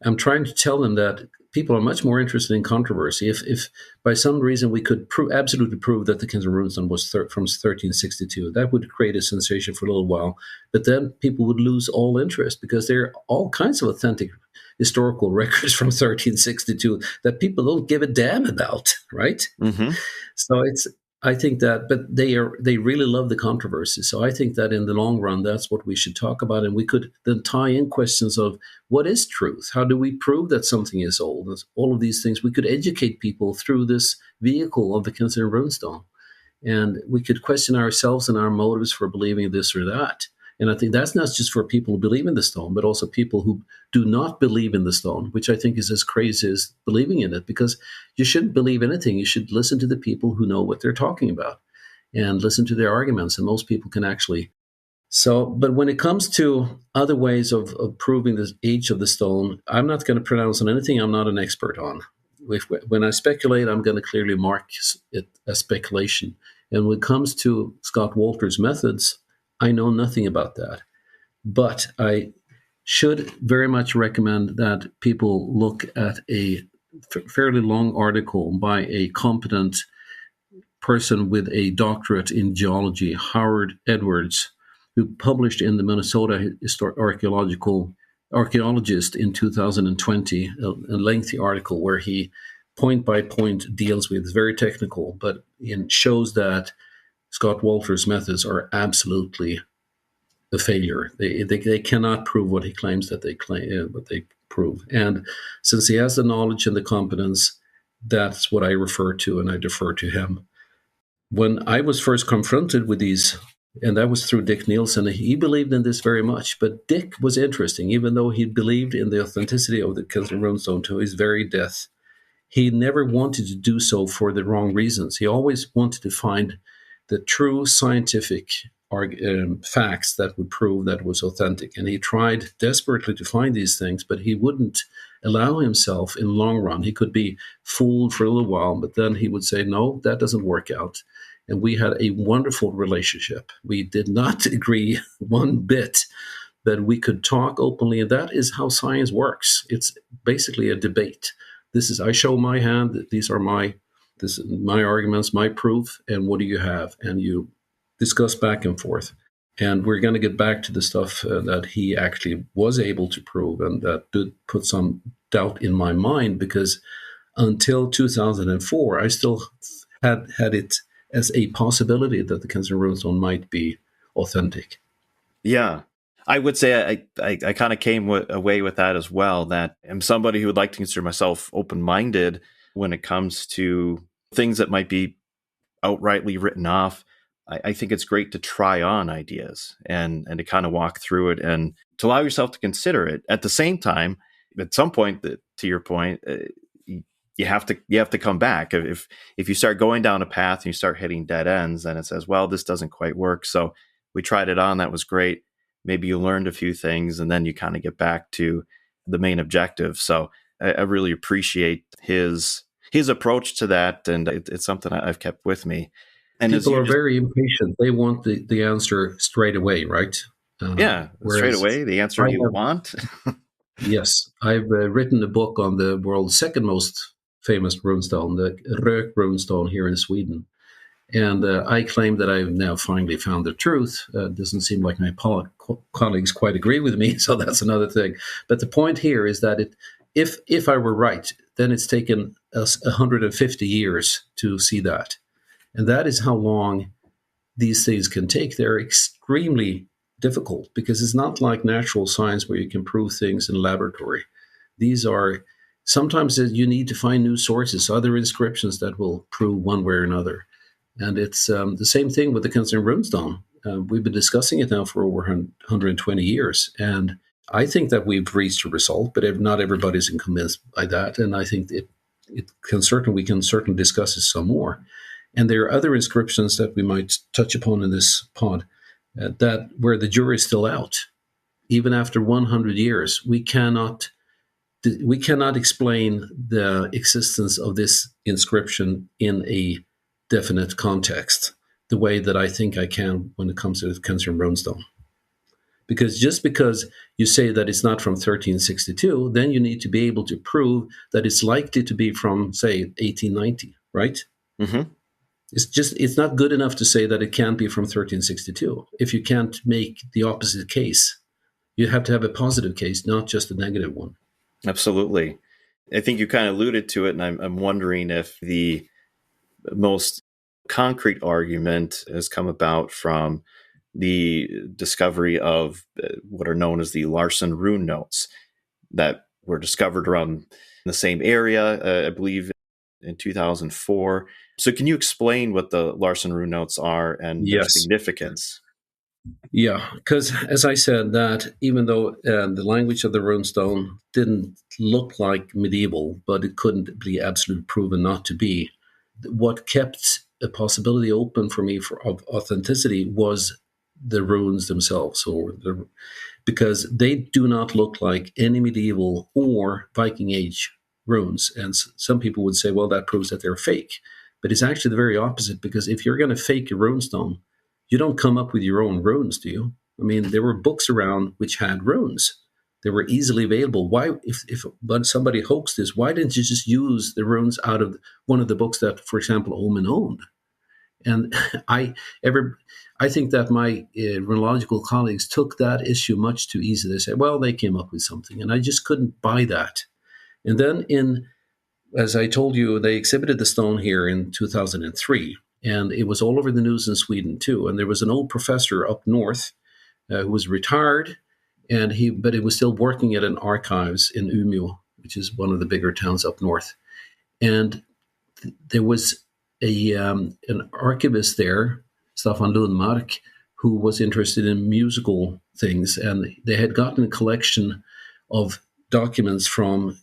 I'm trying to tell them that people are much more interested in controversy. If by some reason we could absolutely prove that the Kensington Runestone was from 1362, that would create a sensation for a little while. But then people would lose all interest, because there are all kinds of authentic historical records from 1362 that people don't give a damn about, right? Mm-hmm. So I think that, but they really love the controversy. So I think that in the long run, that's what we should talk about. And we could then tie in questions of, what is truth? How do we prove that something is old? All of these things. We could educate people through this vehicle of the Kensington Runestone. And we could question ourselves and our motives for believing this or that. And I think that's not just for people who believe in the stone, but also people who do not believe in the stone, which I think is as crazy as believing in it, because you shouldn't believe anything. You should listen to the people who know what they're talking about and listen to their arguments. And most people can actually. So, but when it comes to other ways of proving the age of the stone, I'm not going to pronounce on anything I'm not an expert on. When I speculate, I'm going to clearly mark it as speculation. And when it comes to Scott Walter's methods, I know nothing about that. But I should very much recommend that people look at a fairly long article by a competent person with a doctorate in geology, Howard Edwards, who published in the Minnesota Archaeologist in 2020, a lengthy article where he point by point deals with, very technical, but shows that Scott Walter's methods are absolutely a failure. They cannot prove what he claims that they prove. And since he has the knowledge and the competence, that's what I refer to, and I defer to him. When I was first confronted with these, and that was through Dick Nielsen, he believed in this very much. But Dick was interesting, even though he believed in the authenticity of the Kensington Runestone to his very death. he never wanted to do so for the wrong reasons. He always wanted to find the true scientific facts that would prove that it was authentic. And he tried desperately to find these things, but he wouldn't allow himself in the long run. He could be fooled for a little while, but then he would say, no, that doesn't work out. And we had a wonderful relationship. We did not agree one bit, but we could talk openly. And that is how science works. It's basically a debate. I show my hand, these are my arguments, my proof, and what do you have? And you discuss back and forth. And we're going to get back to the stuff that he actually was able to prove, and that did put some doubt in my mind, because until 2004, I still had it as a possibility that the Kensington Runestone might be authentic. Yeah. I would say I kind of came away with that as well, that I'm somebody who would like to consider myself open-minded when it comes to things that might be outrightly written off. I think it's great to try on ideas and to kind of walk through it and to allow yourself to consider it. At the same time, at some point, to your point, you have to come back. If you start going down a path and you start hitting dead ends, then it says, well, this doesn't quite work. So we tried it on. That was great. Maybe you learned a few things, and then you kind of get back to the main objective. So I really appreciate his approach to that, and it's something I've kept with me. And people are very impatient. They want the answer straight away, right? Straight away, the answer you want. Yes. I've written a book on the world's second most famous runestone, the Rök runestone here in Sweden. And I claim that I've now finally found the truth. Doesn't seem like my colleagues quite agree with me, so that's another thing. But the point here is that if I were right, then it's taken us 150 years to see that. And that is how long these things can take. They're extremely difficult, because it's not like natural science where you can prove things in a laboratory. These are sometimes you need to find new sources, other inscriptions that will prove one way or another. And it's the same thing with the Kensington Runestone. We've been discussing it now for over 120 years. And I think that we've reached a result, but not everybody's convinced by that. And I think we can certainly discuss it some more. And there are other inscriptions that we might touch upon in this pod that where the jury is still out. Even after 100 years, we cannot explain the existence of this inscription in a definite context the way that I think I can when it comes to the Kensington Runestone. Because just because you say that it's not from 1362, then you need to be able to prove that it's likely to be from, say, 1890, right? Mm-hmm. It's not good enough to say that it can't be from 1362. If you can't make the opposite case, you have to have a positive case, not just a negative one. Absolutely. I think you kind of alluded to it, and I'm wondering if the most concrete argument has come about from the discovery of what are known as the Larsen rune notes that were discovered around the same area, I believe, in 2004. So can you explain what the Larsen rune notes are and their significance? Yeah, because as I said, that even though the language of the runestone didn't look like medieval, but it couldn't be absolutely proven not to be, what kept a possibility open for me of authenticity was the runes themselves, because they do not look like any medieval or Viking Age runes. And some people would say, well, that proves that they're fake. But it's actually the very opposite, because if you're going to fake a runestone, you don't come up with your own runes, do you? I mean, there were books around which had runes. They were easily available. Why, if somebody hoaxed this, why didn't you just use the runes out of one of the books that, for example, Omen owned? And I think that my runeological colleagues took that issue much too easily. They said, well, they came up with something, and I just couldn't buy that. And then as I told you, they exhibited the stone here in 2003. And it was all over the news in Sweden too. And there was an old professor up north who was retired, but he was still working at an archives in Umeå, which is one of the bigger towns up north. And there was an archivist there, Staffan Lundmark, who was interested in musical things. And they had gotten a collection of documents from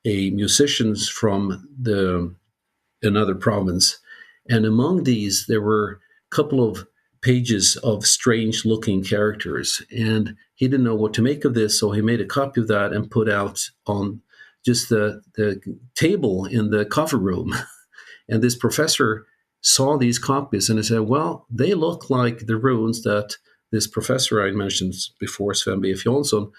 a musicians from another province. And among these, there were a couple of pages of strange looking characters. And he didn't know what to make of this, so he made a copy of that and put out on just the table in the coffee room. And this professor saw these copies and he said, well, they look like the runes that this professor I mentioned before, Sven B. Jonsson,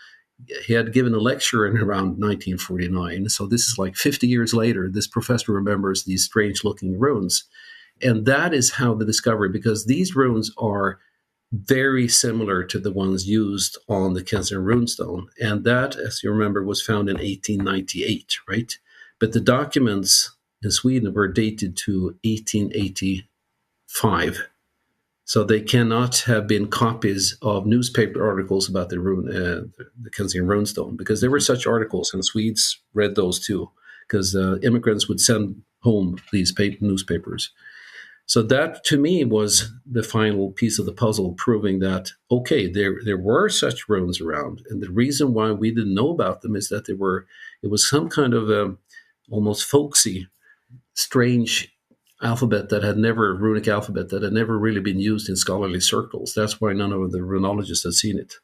he had given a lecture in around 1949. So this is like 50 years later, this professor remembers these strange looking runes. And that is how the discovery, because these runes are very similar to the ones used on the Kensington Runestone. And that, as you remember, was found in 1898, right? But the documents in Sweden were dated to 1885. So they cannot have been copies of newspaper articles about the Kensington Runestone, because there were such articles, and Swedes read those too, because immigrants would send home these newspapers. So that, to me, was the final piece of the puzzle, proving that, okay, there were such runes around. And the reason why we didn't know about them is that it was some kind of almost folksy, strange runic alphabet that had never really been used in scholarly circles. That's why none of the runologists had seen it.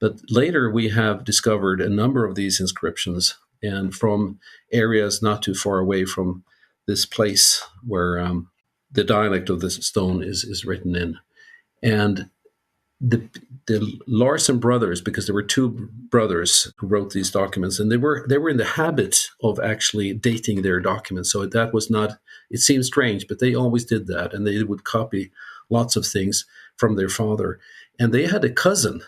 But later we have discovered a number of these inscriptions, and from areas not too far away from this place where the dialect of the stone is written in. And the Larsen brothers, because there were two brothers who wrote these documents, and they were in the habit of actually dating their documents. So that was not, it seems strange, but they always did that, and they would copy lots of things from their father. And they had a cousin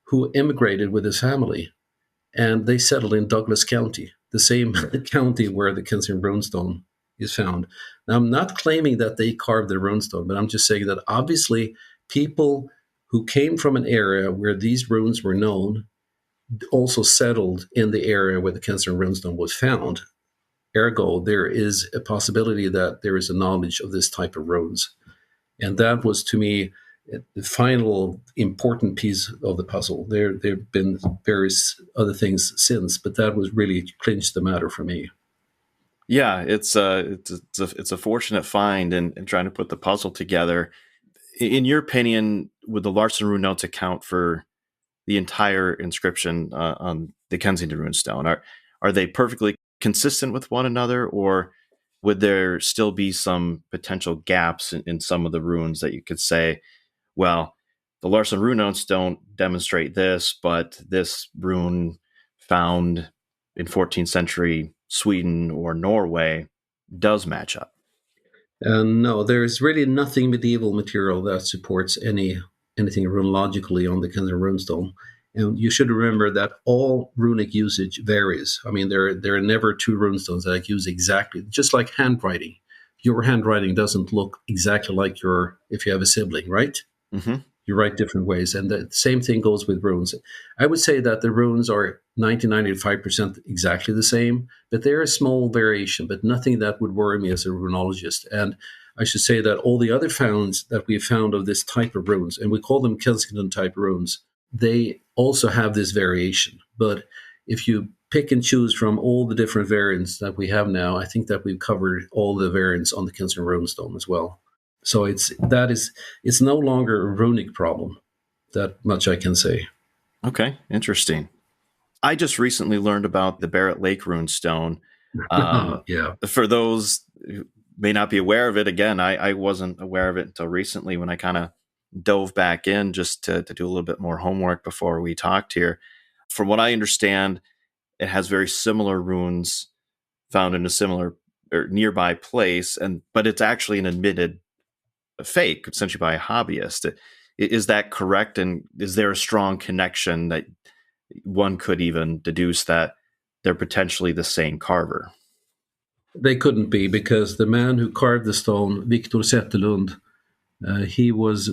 who immigrated with his family, and they settled in Douglas County, the same county where the Kensington Runestone is found. Now, I'm not claiming that they carved the runestone, but I'm just saying that obviously people who came from an area where these runes were known also settled in the area where the Kensington Runestone was found. Ergo, there is a possibility that there is a knowledge of this type of runes. And that was, to me, the final important piece of the puzzle. There have been various other things since, but that was really clinched the matter for me. Yeah, it's a fortunate find in trying to put the puzzle together. In your opinion, would the Larsen rune notes account for the entire inscription on the Kensington Runestone? Are they perfectly consistent with one another, or would there still be some potential gaps in some of the runes that you could say, well, the Larsen rune notes don't demonstrate this, but this rune found in 14th century Sweden or Norway does match up? No, there's really nothing medieval material that supports anything runologically on the Kensington Runestone. And you should remember that all runic usage varies. I mean, there are never two runestones that use exactly, just like handwriting. Your handwriting doesn't look exactly like if you have a sibling, right? Mm-hmm. You write different ways. And the same thing goes with runes. I would say that the runes are 95% exactly the same, but they're a small variation, but nothing that would worry me as a runologist. And I should say that all the other founds that we've found of this type of runes, and we call them Kensington type runes, they also have this variation. But if you pick and choose from all the different variants that we have now, I think that we've covered all the variants on the Kensington Runestone as well. So it's no longer a runic problem. That much I can say. Okay, interesting. I just recently learned about the Barrett Lake runestone. Yeah. For those who may not be aware of it, again, I wasn't aware of it until recently when I kind of dove back in just to do a little bit more homework before we talked here. From what I understand, it has very similar runes found in a similar or nearby place, but it's actually an admitted fake, essentially by a hobbyist. Is that correct? And is there a strong connection that one could even deduce that they're potentially the same carver? They couldn't be, because the man who carved the stone, Victor Zetterlund, he was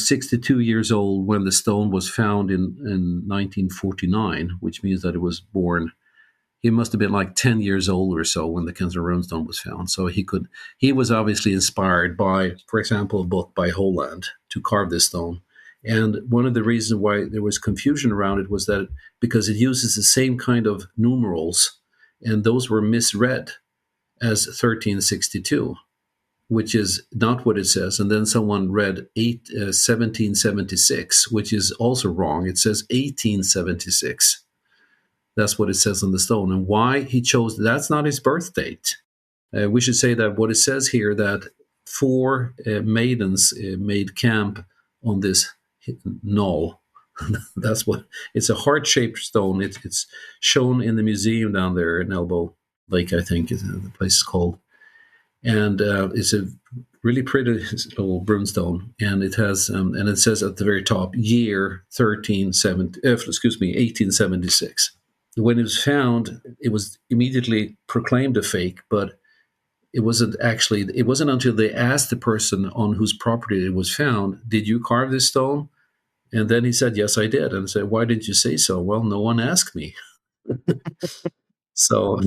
62 years old when the stone was found in 1949, which means that it was born. He must have been like 10 years old or so when the Kensington Runestone was found. So he was obviously inspired by, for example, a book by Holland to carve this stone. And one of the reasons why there was confusion around it was that because it uses the same kind of numerals, and those were misread as 1362, which is not what it says. And then someone read 1776, which is also wrong. It says 1876. That's what it says on the stone. And why he chose, that's not his birth date. We should say that what it says here, that 4 maidens made camp on this knoll. That's what, it's a heart-shaped stone. It's shown in the museum down there in Elbow Lake, I think the place is called. And it's a really pretty little runestone. And it has, and it says at the very top, year 1876. When it was found, it was immediately proclaimed a fake, but it wasn't until they asked the person on whose property it was found, did you carve this stone? And then he said, yes, I did. And I said, why didn't you say so? Well, no one asked me. So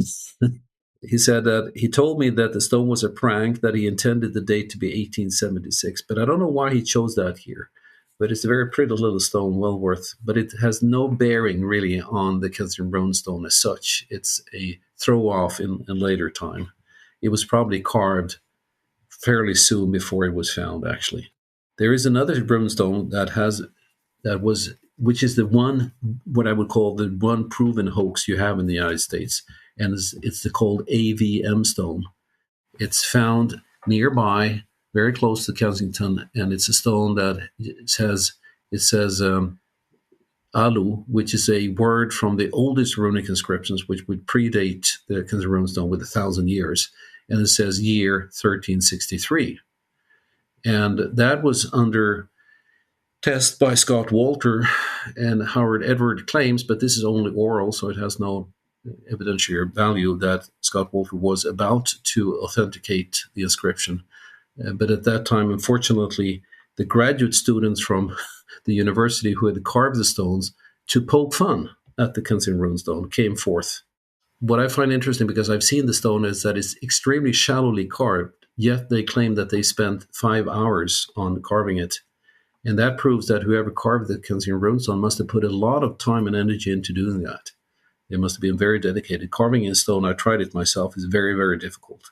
he said that he told me that the stone was a prank, that he intended the date to be 1876. But I don't know why he chose that year. But it's a very pretty little stone, well worth. But it has no bearing really on the Kensington Runestone as such. It's a throw-off in later time. It was probably carved fairly soon before it was found, actually. There is another runestone which is the one, what I would call the one proven hoax you have in the United States, and it's the called AVM stone. It's found nearby, very close to Kensington, and it's a stone that says Alu, which is a word from the oldest runic inscriptions, which would predate the Kensington Runestone with 1,000 years, and it says year 1363. And that was under test by Scott Walter and Howard Edward claims, but this is only oral, so it has no evidentiary value, that Scott Walter was about to authenticate the inscription. But at that time, unfortunately, the graduate students from the university who had carved the stones to poke fun at the Kensington Runestone came forth. What I find interesting, because I've seen the stone, is that it's extremely shallowly carved, yet they claim that they spent 5 hours on carving it. And that proves that whoever carved the Kensington Runestone must have put a lot of time and energy into doing that. They must have been very dedicated. Carving in stone, I tried it myself, is very, very difficult,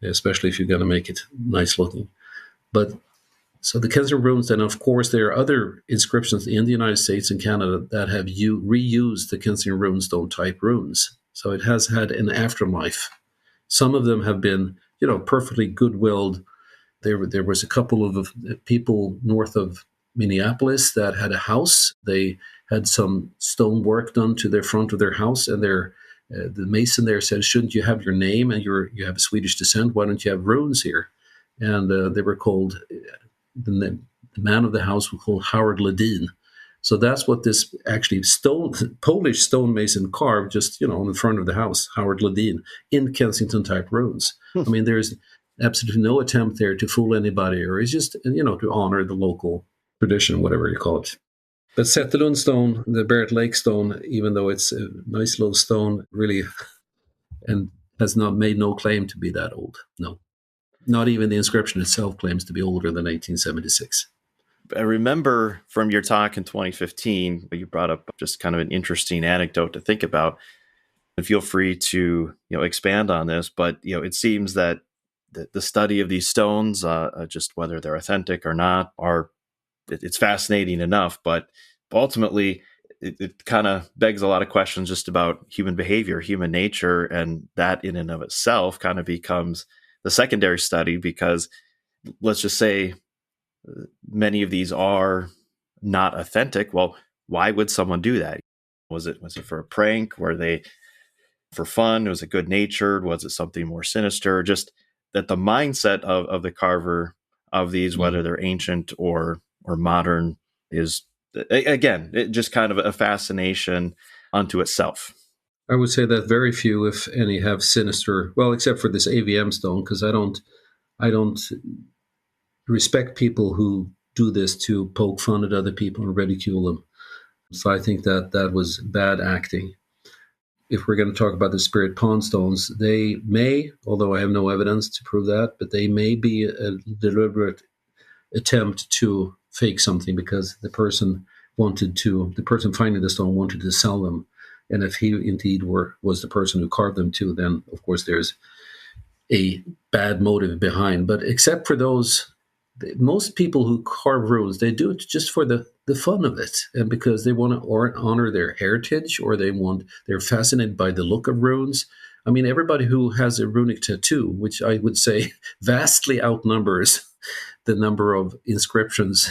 especially if you're going to make it nice looking. But so the Kensington Runestone, and of course, there are other inscriptions in the United States and Canada that have reused the Kensington Runestone type runes. So it has had an afterlife. Some of them have been, perfectly good-willed. There was a couple of people north of Minneapolis that had a house. They had some stone work done to their front of their house, and the mason there said, "Shouldn't you have your name, and you have a Swedish descent? Why don't you have runes here?" And they were called, the man of the house was called Howard Ledeen. So that's what this actually Polish stonemason carved just, on the front of the house, Howard Ledeen, in Kensington type runes. I mean, there's absolutely no attempt there to fool anybody, or it's just, to honor the local tradition, whatever you call it. But Zetterlund stone, the Barrett Lake stone, even though it's a nice little stone, really, and has not made no claim to be that old. No, not even the inscription itself claims to be older than 1876. I remember from your talk in 2015, you brought up just kind of an interesting anecdote to think about. And feel free to expand on this, but it seems that the study of these stones, just whether they're authentic or not, it's fascinating enough. But ultimately, it kind of begs a lot of questions just about human behavior, human nature, and that in and of itself kind of becomes the secondary study, because let's just say many of these are not authentic. Well, why would someone do that? Was it for a prank? Were they for fun? Was it good natured? Was it something more sinister? Just that the mindset of the carver of these, whether they're ancient or modern, is, again, just kind of a fascination unto itself. I would say that very few, if any, have sinister, well, except for this AVM stone, because I don't respect people who do this to poke fun at other people and ridicule them. So I think that was bad acting. If we're going to talk about the Spirit Pond stones, they may, although I have no evidence to prove that, but they may be a deliberate attempt to fake something because the person finding the stone wanted to sell them. And if he indeed was the person who carved them too, then of course there's a bad motive behind. But except for those, most people who carve runes, they do it just for the fun of it, and because they want to honor their heritage, or they're fascinated by the look of runes. I mean, everybody who has a runic tattoo, which I would say vastly outnumbers the number of inscriptions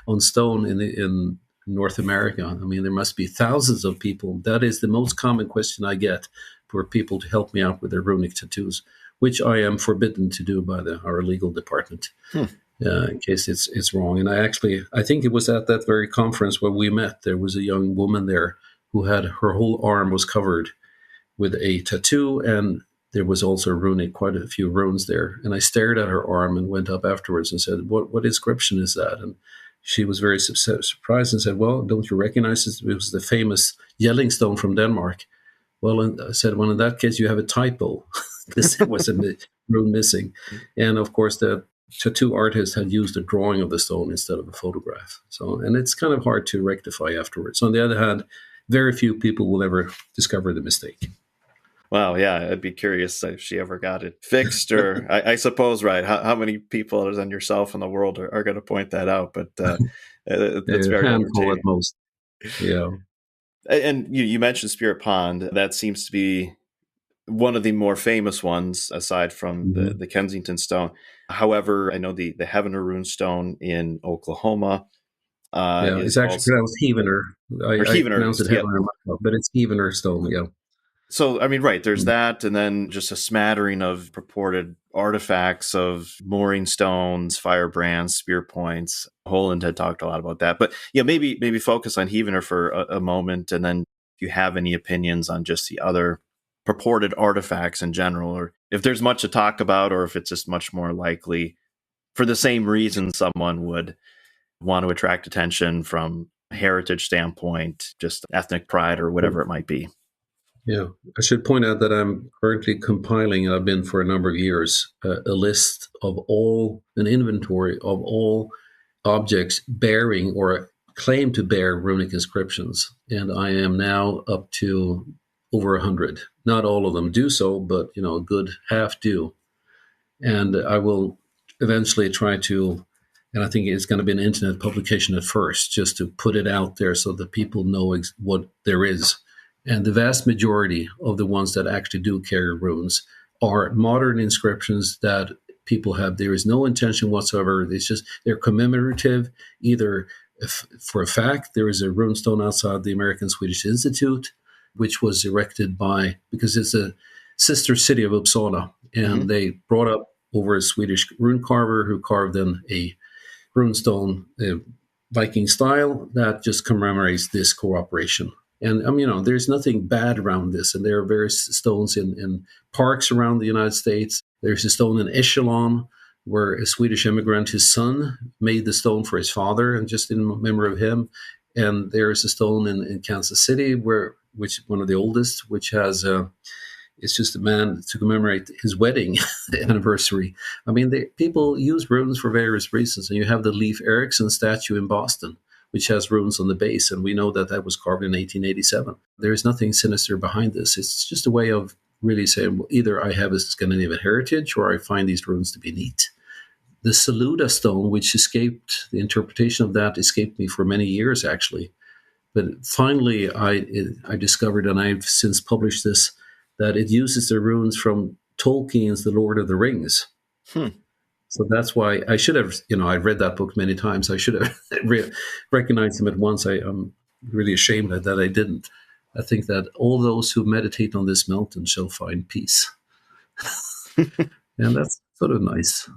on stone in North America. I mean, there must be thousands of people. That is the most common question I get for people to help me out with their runic tattoos, which I am forbidden to do by our legal department, in case it's wrong. And I think it was at that very conference where we met, there was a young woman there who had her whole arm was covered with a tattoo, and there was also a runic, quite a few runes there. And I stared at her arm and went up afterwards and said, what inscription is that? And she was very surprised and said, well, don't you recognize it? It was the famous Yelling Stone from Denmark. Well, and I said, well, in that case, you have a typo. This was a rune missing. And of course, the tattoo artist had used a drawing of the stone instead of a photograph. And it's kind of hard to rectify afterwards. On the other hand, very few people will ever discover the mistake. Wow, yeah, I'd be curious if she ever got it fixed, or I suppose, right, how many people other than yourself in the world are going to point that out, but it's very handful at most. Yeah. And you mentioned Spirit Pond. That seems to be one of the more famous ones, aside from the Kensington Stone. However, I know the Heavener Runestone in Oklahoma. It's actually pronounced Heavener. I pronounce it Heavener, but it's Heavener Stone, yeah. So, I mean, right, there's that, and then just a smattering of purported artifacts of mooring stones, firebrands, spear points. Holland had talked a lot about that. But yeah, maybe focus on Heavener for a moment, and then if you have any opinions on just the other purported artifacts in general, or if there's much to talk about, or if it's just much more likely, for the same reason someone would want to attract attention from a heritage standpoint, just ethnic pride or whatever it might be. Yeah, I should point out that I'm currently compiling, and I've been for a number of years, a list of an inventory of all objects bearing or claim to bear runic inscriptions. And I am now up to over 100. Not all of them do so, but a good half do. And I will eventually try to, and I think it's going to be an internet publication at first, just to put it out there so that people know what there is. And the vast majority of the ones that actually do carry runes are modern inscriptions that people have. There is no intention whatsoever. They're commemorative, either for a fact. There is a runestone outside the American Swedish Institute, which was erected because it's a sister city of Uppsala. And they brought up over a Swedish rune carver who carved in a runestone, Viking style, that just commemorates this cooperation. And, there's nothing bad around this. And there are various stones in parks around the United States. There's a stone in Echelon where a Swedish immigrant, his son, made the stone for his father, and just in memory of him. And there's a stone in Kansas City, which one of the oldest, which has it's just a man to commemorate his wedding anniversary. I mean, people use runes for various reasons. And you have the Leif Erikson statue in Boston, which has runes on the base, and we know that was carved in 1887. There is nothing sinister behind this. It's just a way of really saying, well, either I have a Scandinavian heritage, or I find these runes to be neat. The Saluda stone, which the interpretation of that escaped me for many years, actually. But finally, I discovered, and I've since published this, that it uses the runes from Tolkien's The Lord of the Rings. So that's why I should have, I've read that book many times. I should have recognized them at once. I'm really ashamed that I didn't. I think that all those who meditate on this mountain shall find peace. And that's sort of nice,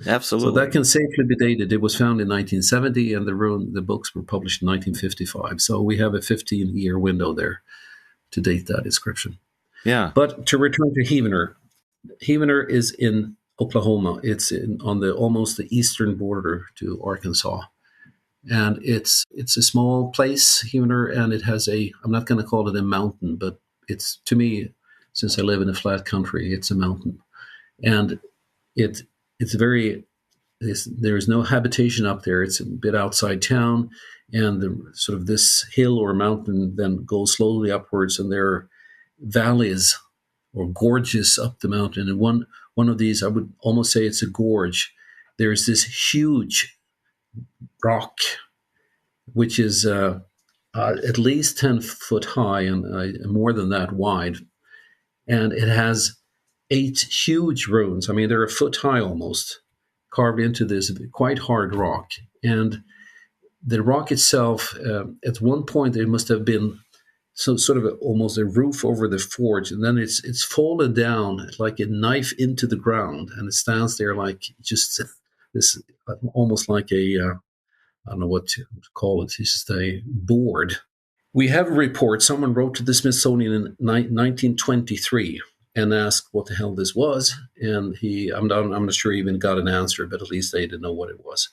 Absolutely. So that can safely be dated. It was found in 1970, and the books were published in 1955. So we have a 15-year window there to date that inscription. Yeah. But to return to Heavener. Heavener is in Oklahoma. It's on almost the eastern border to Arkansas. And it's a small place, Heavener, and it has I'm not going to call it a mountain, but it's, to me, since I live in a flat country, it's a mountain. And it's very there is no habitation up there. It's a bit outside town, and the sort of this hill or mountain then goes slowly upwards, and there are valleys or gorges up the mountain. And one of these, I would almost say it's a gorge. There's this huge rock, which is at least 10 foot high and more than that wide. And it has 8 huge runes. I mean, they're a foot high almost, carved into this quite hard rock. And the rock itself, at one point, there must have been sort of almost a roof over the forge, and then it's fallen down like a knife into the ground, and it stands there like just this, almost like a I don't know what to call it. It's just a board. We have a report. Someone wrote to the Smithsonian in 1923 and asked what the hell this was, and I'm not sure he even got an answer, but at least they didn't know what it was.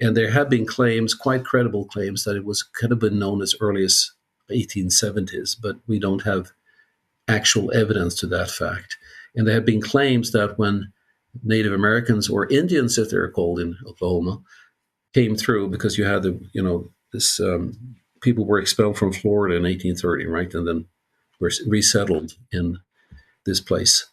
And there have been claims, quite credible claims, that it could have been known as early as 1870s, but we don't have actual evidence to that fact. And there have been claims that when Native Americans, or Indians, if they're called in Oklahoma, came through, because you had this people were expelled from Florida in 1830, right, and then were resettled in this place,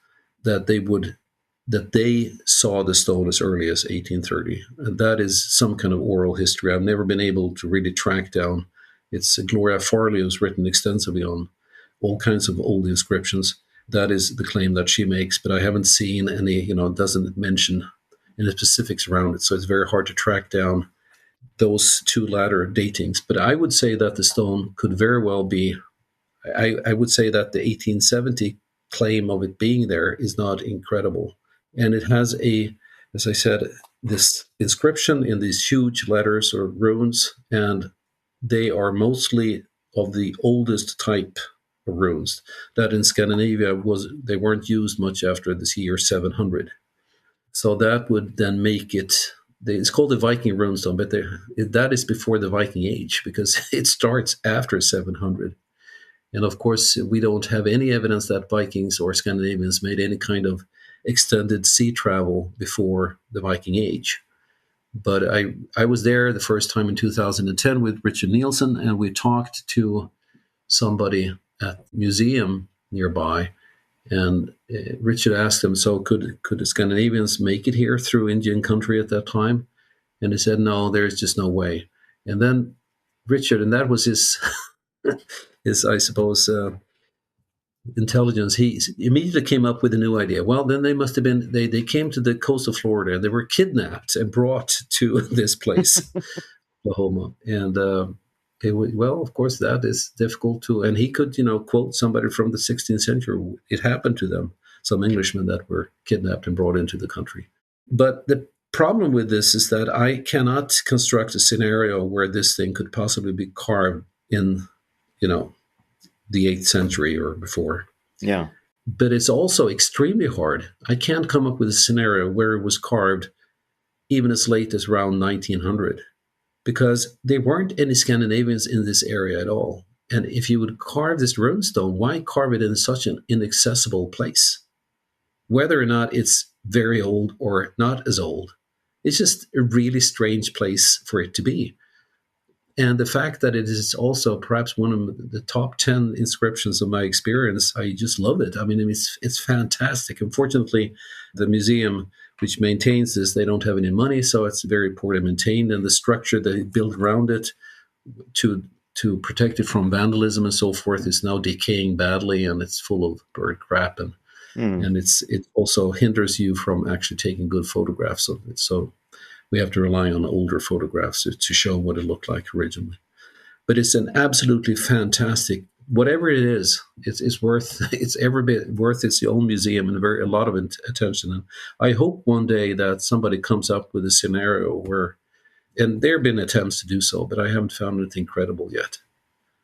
that they saw the stone as early as 1830, and that is some kind of oral history. I've never been able to really track down. It's Gloria Farley who's written extensively on all kinds of old inscriptions. That is the claim that she makes, but I haven't seen any, it doesn't mention any specifics around it. So it's very hard to track down those two latter datings. But I would say that the stone could very well be, I would say that the 1870 claim of it being there is not incredible. And it has as I said, this inscription in these huge letters or runes, and they are mostly of the oldest type of runes that in Scandinavia they weren't used much after this year 700. So that would then make it, it's called the Viking runestone, but that is before the Viking Age, because it starts after 700. And of course, we don't have any evidence that Vikings or Scandinavians made any kind of extended sea travel before the Viking Age. But I was there the first time in 2010 with Richard Nielsen, and we talked to somebody at the museum nearby. And Richard asked him, so could the Scandinavians make it here through Indian country at that time? And he said, no, there's just no way. And then Richard, and that was his, I suppose, intelligence, he immediately came up with a new idea. Well, then they must have been, they came to the coast of Florida, and they were kidnapped and brought to this place, Oklahoma. And well, of course, that is difficult to, and he could, quote somebody from the 16th century. It happened to them, some Englishmen that were kidnapped and brought into the country. But the problem with this is that I cannot construct a scenario where this thing could possibly be carved in, the 8th century or before. Yeah. But it's also extremely hard. I can't come up with a scenario where it was carved even as late as around 1900, because there weren't any Scandinavians in this area at all. And if you would carve this runestone, why carve it in such an inaccessible place? Whether or not it's very old or not as old, it's just a really strange place for it to be. And the fact that it is also perhaps one of the top 10 inscriptions of my experience, I just love it. I mean, it's fantastic. Unfortunately, the museum which maintains this, they don't have any money, so it's very poorly maintained. And the structure they built around it to protect it from vandalism and so forth is now decaying badly, and it's full of bird crap, and it also hinders you from actually taking good photographs of it. So we have to rely on older photographs to show what it looked like originally. But it's an absolutely fantastic, whatever it is, it's worth, it's every bit worth its own museum and a lot of attention. And I hope one day that somebody comes up with a scenario where, and there have been attempts to do so, but I haven't found anything credible yet.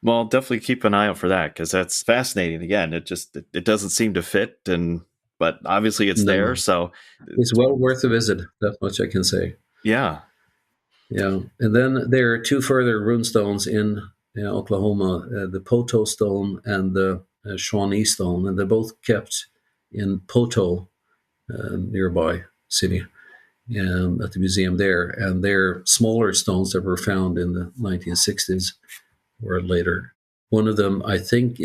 Well, definitely keep an eye out for that, because that's fascinating. Again, it doesn't seem to fit, but obviously it's there. So it's well worth a visit. That much I can say. Yeah. Yeah. And then there are 2 further runestones in Oklahoma, the Poto stone and the Shawnee stone. And they're both kept in Poto, nearby city. at the museum there. And they're smaller stones that were found in the 1960s or later. One of them, I think,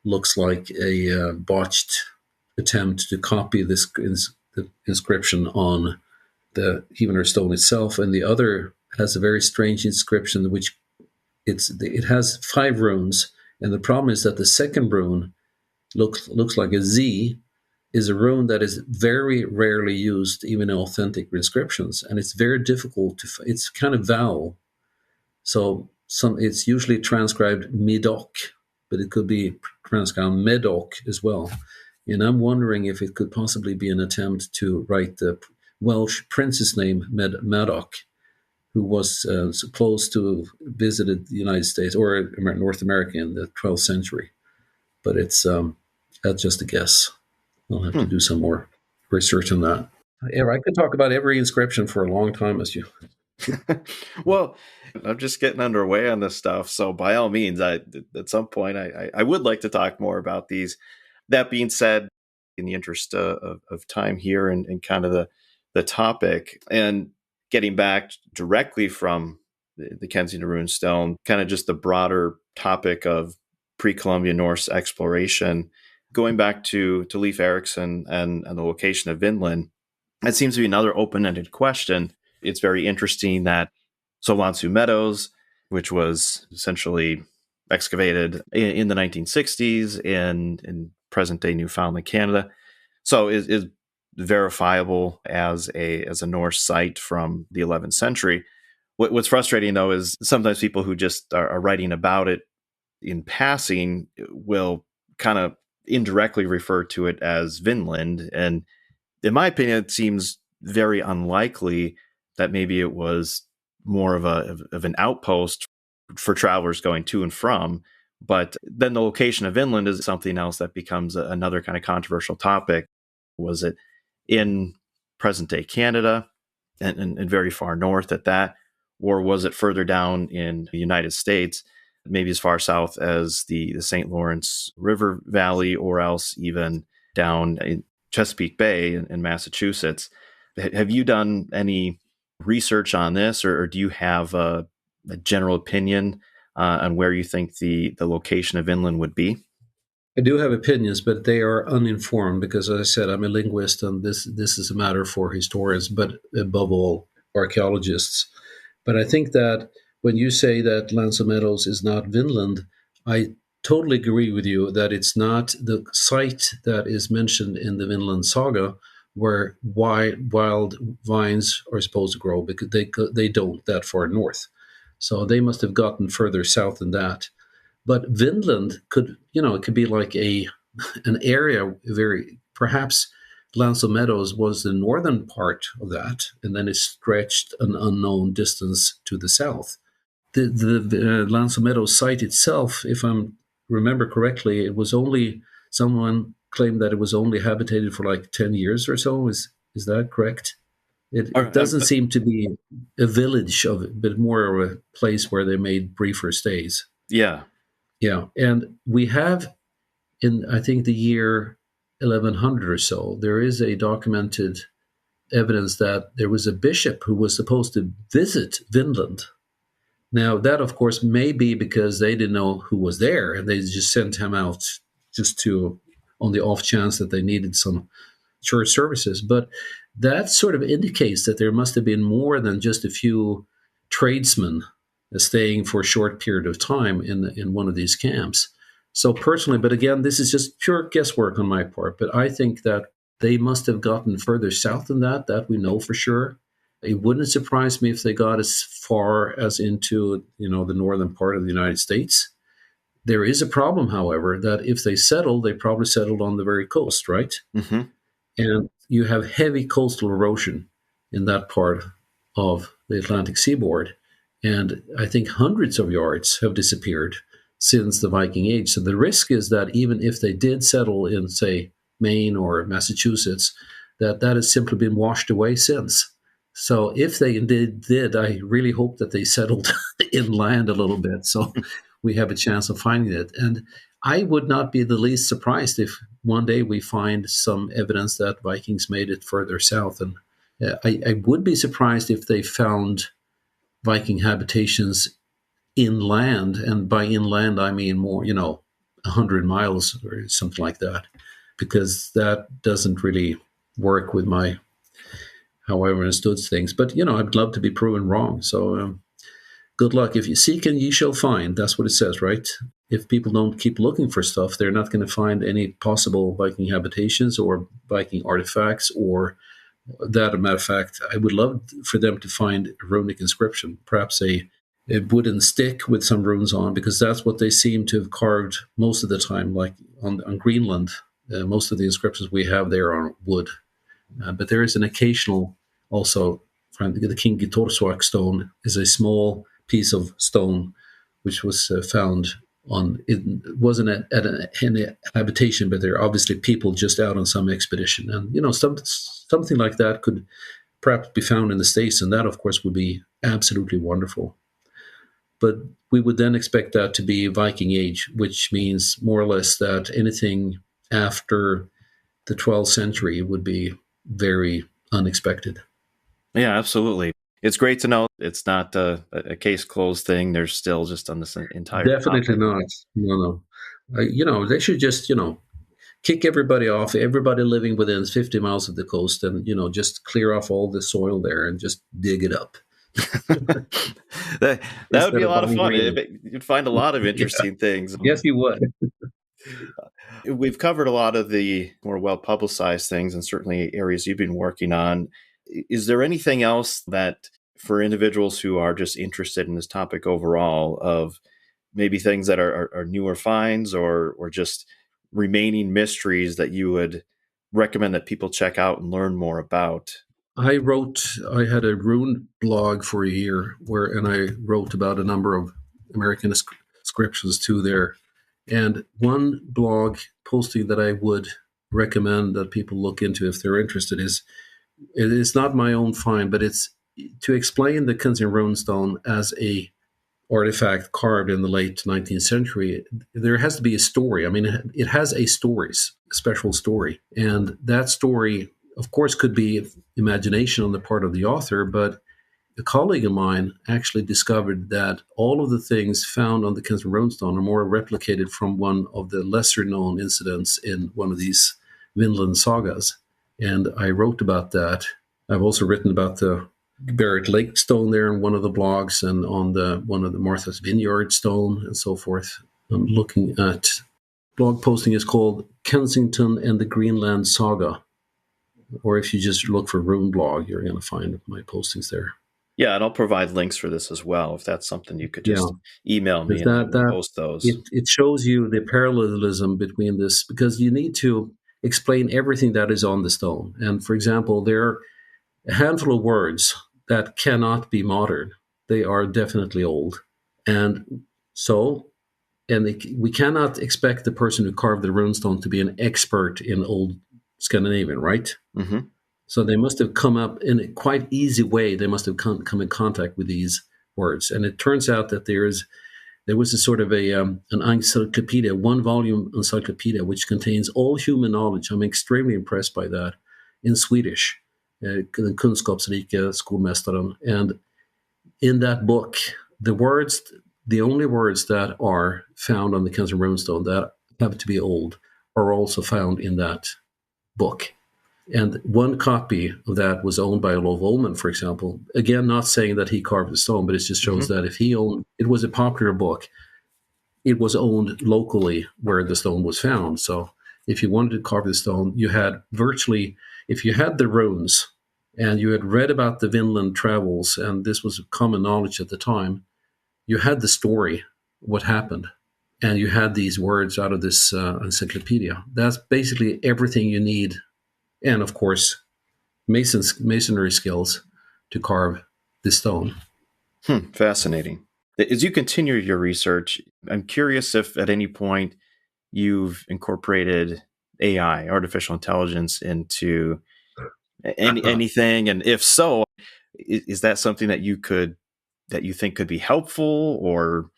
looks like a botched attempt to copy the inscription on the Heavener stone itself, and the other has a very strange inscription, which it has 5 runes, and the problem is that the second rune looks like a Z, is a rune that is very rarely used even in authentic inscriptions, and it's very difficult it's kind of vowel. So it's usually transcribed Medoc, but it could be transcribed Medoc as well. And I'm wondering if it could possibly be an attempt to write the Welsh prince's name, Madoc, who was supposed to visited the United States or North America in the 12th century. But it's that's just a guess. I'll have to do some more research on that. I could talk about every inscription for a long time, as you. Well, I'm just getting underway on this stuff, so by all means, at some point, I would like to talk more about these. That being said, in the interest of time here and kind of the topic, and getting back directly from the Kensington Runestone, kind of just the broader topic of pre-Columbian Norse exploration, going back to Leif Erikson and the location of Vinland, it seems to be another open-ended question. It's very interesting that Solvansu Meadows, which was essentially excavated in the 1960s in present-day Newfoundland, Canada, so is verifiable as a Norse site from the 11th century. What's frustrating, though, is sometimes people who just are writing about it in passing will kind of indirectly refer to it as Vinland. And in my opinion, it seems very unlikely that maybe it was more of an outpost for travelers going to and from. But then the location of Vinland is something else that becomes another kind of controversial topic. Was it in present-day Canada and very far north at that? Or was it further down in the United States, maybe as far south as the St. Lawrence River Valley, or else even down in Chesapeake Bay in Massachusetts? Have you done any research on this, or do you have a general opinion on where you think the location of Vinland would be? I do have opinions, but they are uninformed because, as I said, I'm a linguist, and this is a matter for historians, but above all, archaeologists. But I think that when you say that Lanzo Meadows is not Vinland, I totally agree with you that it's not the site that is mentioned in the Vinland saga where wild vines are supposed to grow, because they don't that far north. So they must have gotten further south than that. But Vinland could, it could be like an area perhaps Lanzo Meadows was the northern part of that, and then it stretched an unknown distance to the south. The Lanzo Meadows site itself, if I remember correctly, someone claimed that it was only habitated for like 10 years or so. Is that correct? It doesn't seem to be a village of it, but more of a place where they made briefer stays. Yeah. Yeah. And we have, in I think the year 1100 or so, there is a documented evidence that there was a bishop who was supposed to visit Vinland. Now, that, of course, may be because they didn't know who was there, and they just sent him out just on the off chance that they needed some church services. But that sort of indicates that there must have been more than just a few tradesmen staying for a short period of time in one of these camps. So personally, but again, this is just pure guesswork on my part, but I think that they must have gotten further south than that we know for sure. It wouldn't surprise me if they got as far as into, the northern part of the United States. There is a problem, however, that if they settled, they probably settled on the very coast, right? Mm-hmm. And you have heavy coastal erosion in that part of the Atlantic seaboard. And I think hundreds of yards have disappeared since the Viking Age. So the risk is that even if they did settle in, say, Maine or Massachusetts, that has simply been washed away since. So if they indeed did, I really hope that they settled inland a little bit, so we have a chance of finding it. And I would not be the least surprised if one day we find some evidence that Vikings made it further south and I would be surprised if they found Viking habitations inland, and by inland I mean more, 100 miles or something like that, because that doesn't really work with my how I understood things. But I'd love to be proven wrong. So good luck. If you seek and ye shall find. That's what it says, right? If people don't keep looking for stuff, they're not going to find any possible Viking habitations or Viking artifacts or that. As a matter of fact, I would love for them to find a runic inscription, perhaps a wooden stick with some runes on, because that's what they seem to have carved most of the time. Like on Greenland, most of the inscriptions we have there are wood. But there is an occasional also, from the King Gitorswak stone is a small piece of stone which was found on, it wasn't at a habitation, but there are obviously people just out on some expedition. And, something like that could perhaps be found in the States, and that, of course, would be absolutely wonderful. But we would then expect that to be Viking Age, which means more or less that anything after the 12th century would be very unexpected. Yeah, absolutely. It's great to know it's not a case closed thing. There's still just on this entire Definitely topic. not. No. They should just, kick everybody off, everybody living within 50 miles of the coast, and, just clear off all the soil there and just dig it up. that would be a lot of fun. You'd find a lot of interesting things. Yes, you would. We've covered a lot of the more well-publicized things and certainly areas you've been working on. Is there anything else that, for individuals who are just interested in this topic overall, of maybe things that are newer finds or just remaining mysteries, that you would recommend that people check out and learn more about? I had a rune blog for a year and I wrote about a number of American inscriptions too there. And one blog posting that I would recommend that people look into if they're interested is, it is not my own find, but it's to explain the Kensington Runestone as a artifact carved in the late 19th century. There has to be a story. I mean, it has a special story. And that story, of course, could be imagination on the part of the author, but a colleague of mine actually discovered that all of the things found on the Kensington Runestone are more replicated from one of the lesser known incidents in one of these Vinland sagas. And I wrote about that. I've also written about the Barrett Lake stone there in one of the blogs, and on one of the Martha's Vineyard stone and so forth. I'm looking at blog posting is called Kensington and the Greenland Saga. Or if you just look for Rune Blog, you're going to find my postings there. Yeah, and I'll provide links for this as well, if that's something you could just email me and I'll post those. It shows you the parallelism between this, because you need to explain everything that is on the stone. And for example, there are a handful of words that cannot be modern. They are definitely old. And we cannot expect the person who carved the runestone to be an expert in old Scandinavian, right? Mm-hmm. So they must have come up in a quite easy way. They must have come in contact with these words. And it turns out that there was a sort of an encyclopedia, one-volume encyclopedia, which contains all human knowledge. I'm extremely impressed by that, in Swedish, Den kunskapsrika skolmästaren. And in that book, the only words that are found on the Kensington Runestone that have to be old are also found in that book. And one copy of that was owned by Olof Ullman, for example. Again, not saying that he carved the stone, but it just shows that if he owned, it was a popular book. It was owned locally where the stone was found. So if you wanted to carve the stone, you had virtually, if you had the runes and you had read about the Vinland travels, and this was common knowledge at the time, you had the story, what happened, and you had these words out of this encyclopedia. That's basically everything you need. And of course, masonry skills to carve the stone. Fascinating. As you continue your research, I'm curious if at any point you've incorporated AI, artificial intelligence, into anything, and if so, is that something that you think could be helpful, or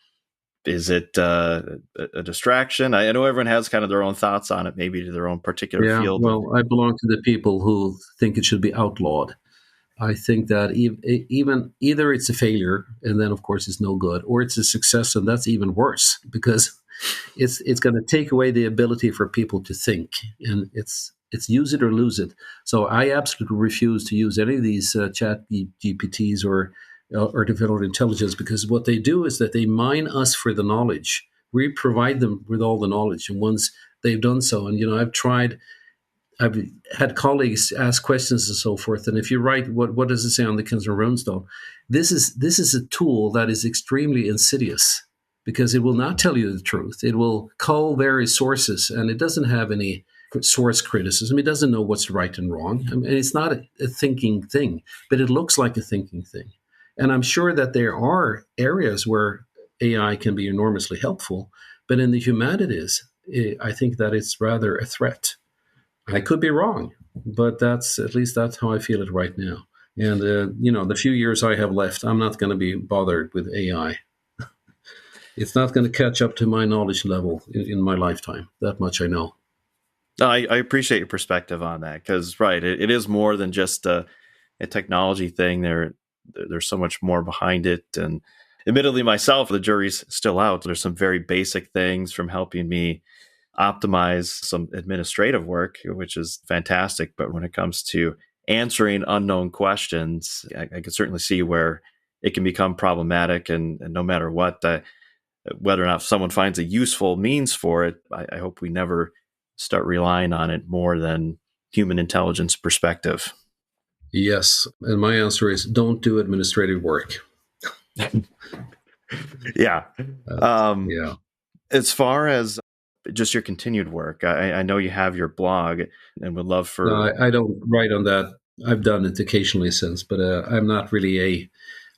is it a distraction? I know everyone has kind of their own thoughts on it, maybe to their own particular field. Well, I belong to the people who think it should be outlawed. I think that even either it's a failure and then of course it's no good, or it's a success and that's even worse because it's going to take away the ability for people to think, and it's use it or lose it. So I absolutely refuse to use any of these chat GPTs or artificial intelligence, because what they do is that they mine us for the knowledge. We provide them with all the knowledge, and once they've done so, and I've had colleagues ask questions and so forth. And if you write, what does it say on the Kensington Runestone? This is a tool that is extremely insidious because it will not tell you the truth. It will cull various sources, and it doesn't have any source criticism. It doesn't know what's right and wrong. I mean, it's not a thinking thing, but it looks like a thinking thing. And I'm sure that there are areas where AI can be enormously helpful, but in the humanities, I think that it's rather a threat. I could be wrong, but that's how I feel it right now. And the few years I have left, I'm not going to be bothered with AI. It's not going to catch up to my knowledge level in my lifetime. That much I know. No, I appreciate your perspective on that because, right, it is more than just a technology thing. There's so much more behind it. And admittedly, myself, the jury's still out. There's some very basic things from helping me optimize some administrative work, which is fantastic. But when it comes to answering unknown questions, I can certainly see where it can become problematic. And no matter what, whether or not someone finds a useful means for it, I hope we never start relying on it more than human intelligence perspective. Yes. And my answer is don't do administrative work. Yeah. Yeah. As far as just your continued work, I know you have your blog and would love for... No, I don't write on that. I've done it occasionally since, but I'm not really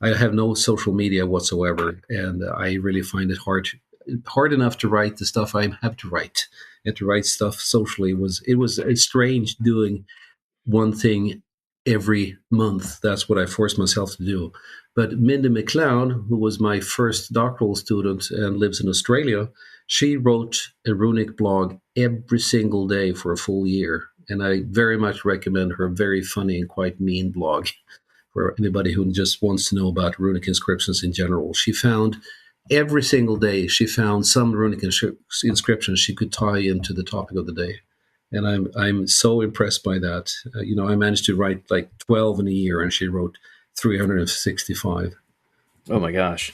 I have no social media whatsoever. And I really find it hard enough to write the stuff I have to write. And to write stuff socially was strange doing one thing every month. That's what I forced myself to do. But Mindy McLeod, who was my first doctoral student and lives in Australia, she wrote a runic blog every single day for a full year. And I very much recommend her very funny and quite mean blog for anybody who just wants to know about runic inscriptions in general. She found every single day, she found some runic inscriptions she could tie into the topic of the day. And I'm so impressed by that. I managed to write like 12 in a year, and she wrote 365. Oh my gosh.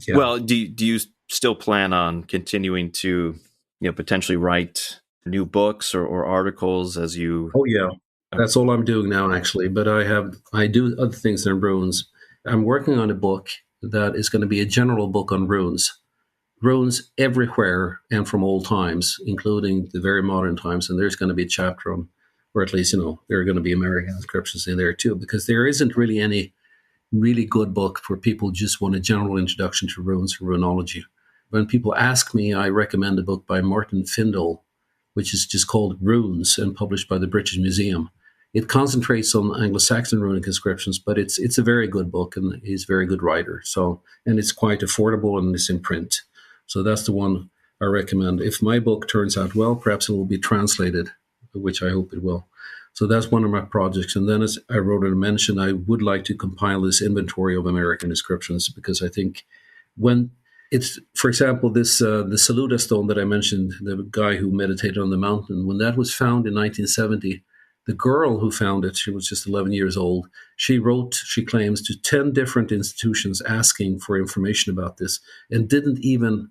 Yeah. Well, do you still plan on continuing to, potentially write new books or articles as you... Oh yeah, that's all I'm doing now actually. But I do other things than runes. I'm working on a book that is going to be a general book on runes. Runes everywhere and from all times, including the very modern times. And there's going to be a chapter on, or at least, there are going to be American inscriptions in there too, because there isn't really any really good book for people who just want a general introduction to runes or runology. When people ask me, I recommend a book by Martin Findle, which is just called Runes and published by the British Museum. It concentrates on Anglo-Saxon runic inscriptions, but it's a very good book, and he's a very good writer. And it's quite affordable, and it's in print. So that's the one I recommend. If my book turns out well, perhaps it will be translated, which I hope it will. So that's one of my projects. And then, as I wrote and mentioned, I would like to compile this inventory of American inscriptions, because I think when it's, for example, this the Saluda stone that I mentioned, the guy who meditated on the mountain, when that was found in 1970, the girl who found it, she was just 11 years old, she wrote, she claims, to 10 different institutions asking for information about this, and didn't even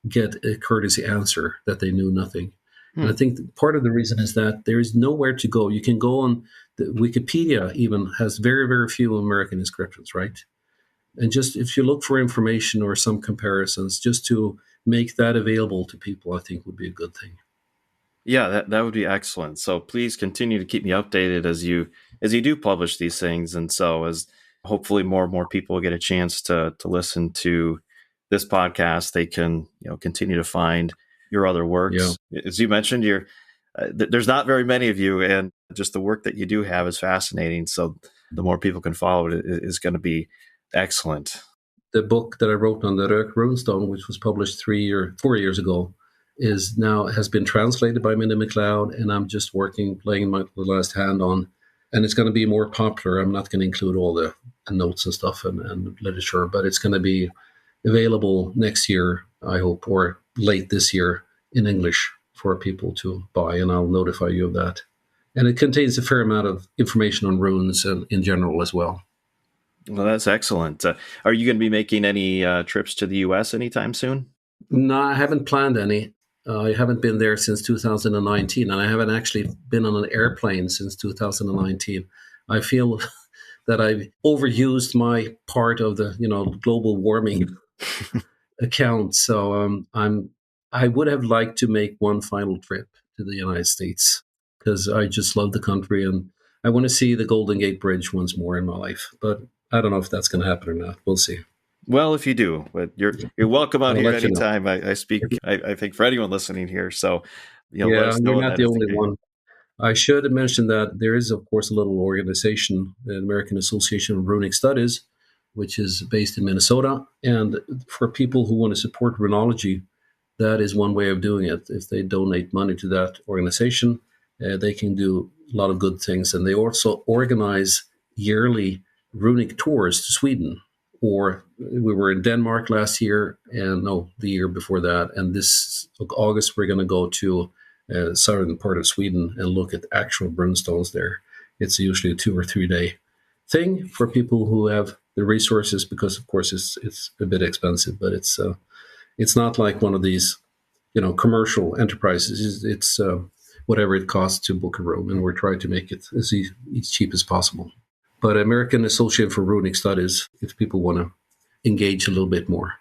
get a courtesy answer, that they knew nothing. And I think part of the reason is that there is nowhere to go. You can go on, the Wikipedia even has very, very few American inscriptions, right? And just if you look for information or some comparisons, just to make that available to people, I think would be a good thing. Yeah, that would be excellent. So please continue to keep me updated as you do publish these things. And so as hopefully more and more people get a chance to listen to this podcast, they can continue to find your other works. Yeah. As you mentioned, there's not very many of you, and just the work that you do have is fascinating. So the more people can follow it is going to be excellent. The book that I wrote on the Rök runestone, which was published 4 years ago, has been translated by Mindy McLeod, and I'm just playing the last hand on and it's going to be more popular. I'm not going to include all the notes and stuff and literature, but it's going to be available next year, I hope, or late this year in English for people to buy, and I'll notify you of that. And it contains a fair amount of information on runes and in general as well. Well, that's excellent. Are you going to be making any trips to the U.S. anytime soon? No, I haven't planned any. I haven't been there since 2019, and I haven't actually been on an airplane since 2019. I feel that I've overused my part of the global warming account. So I would have liked to make one final trip to the United States because I just love the country and I want to see the Golden Gate Bridge once more in my life. But I don't know if that's going to happen or not. We'll see. Well, if you do, but you're welcome out I'll here let you know. anytime. I speak. I think for anyone listening here. So, let Yeah, us know you're when not that the is only case. one. I should mention that there is, of course, a little organization, the American Association of Runic Studies, which is based in Minnesota. And for people who want to support runology, that is one way of doing it. If they donate money to that organization, they can do a lot of good things. And they also organize yearly runic tours to Sweden. Or we were in Denmark last year, and no, the year before that. And this August, we're going to go to southern part of Sweden and look at actual runestones there. It's usually a 2 or 3 day thing for people who have the resources, because of course it's a bit expensive, but it's not like one of these commercial enterprises. It's whatever it costs to book a room, and we're trying to make it as cheap as possible. But American Association for Runic Studies, if people want to engage a little bit more.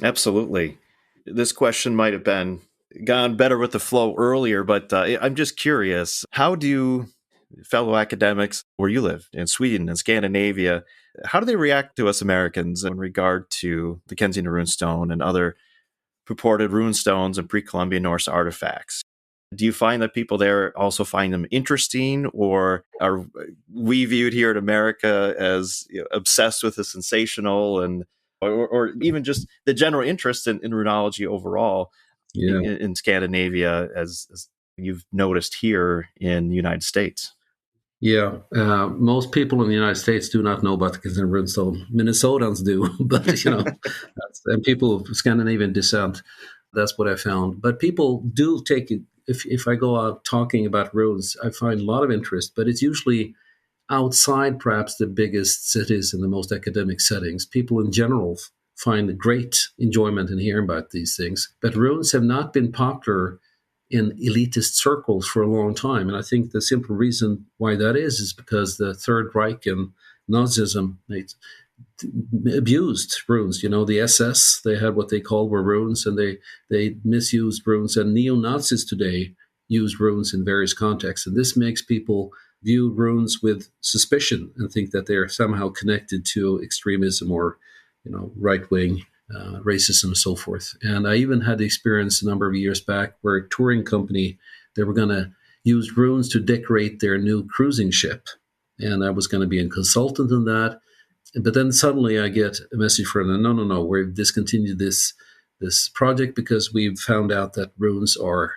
Absolutely. This question might have been gone better with the flow earlier, but I'm just curious, how do fellow academics where you live in Sweden and Scandinavia, how do they react to us Americans in regard to the Kensington Runestone and other purported runestones and pre-Columbian Norse artifacts? Do you find that people there also find them interesting, or are we viewed here in America as obsessed with the sensational and or even just the general interest in runology overall in Scandinavia as you've noticed here in the United States? Yeah, most people in the United States do not know about the Kensington Runestone. Minnesotans do, but and people of Scandinavian descent, that's what I found. But people do take it. If I go out talking about runes, I find a lot of interest, but it's usually outside perhaps the biggest cities and the most academic settings. People in general find great enjoyment in hearing about these things. But runes have not been popular in elitist circles for a long time. And I think the simple reason why that is because the Third Reich and Nazism abused runes. The SS, they had what they called were runes, and they misused runes. And neo-Nazis today use runes in various contexts. And this makes people view runes with suspicion and think that they're somehow connected to extremism or, right-wing racism and so forth. And I even had the experience a number of years back where a touring company, they were going to use runes to decorate their new cruising ship. And I was going to be a consultant in that. But then suddenly I get a message from them, no, we've discontinued this project because we've found out that runes are,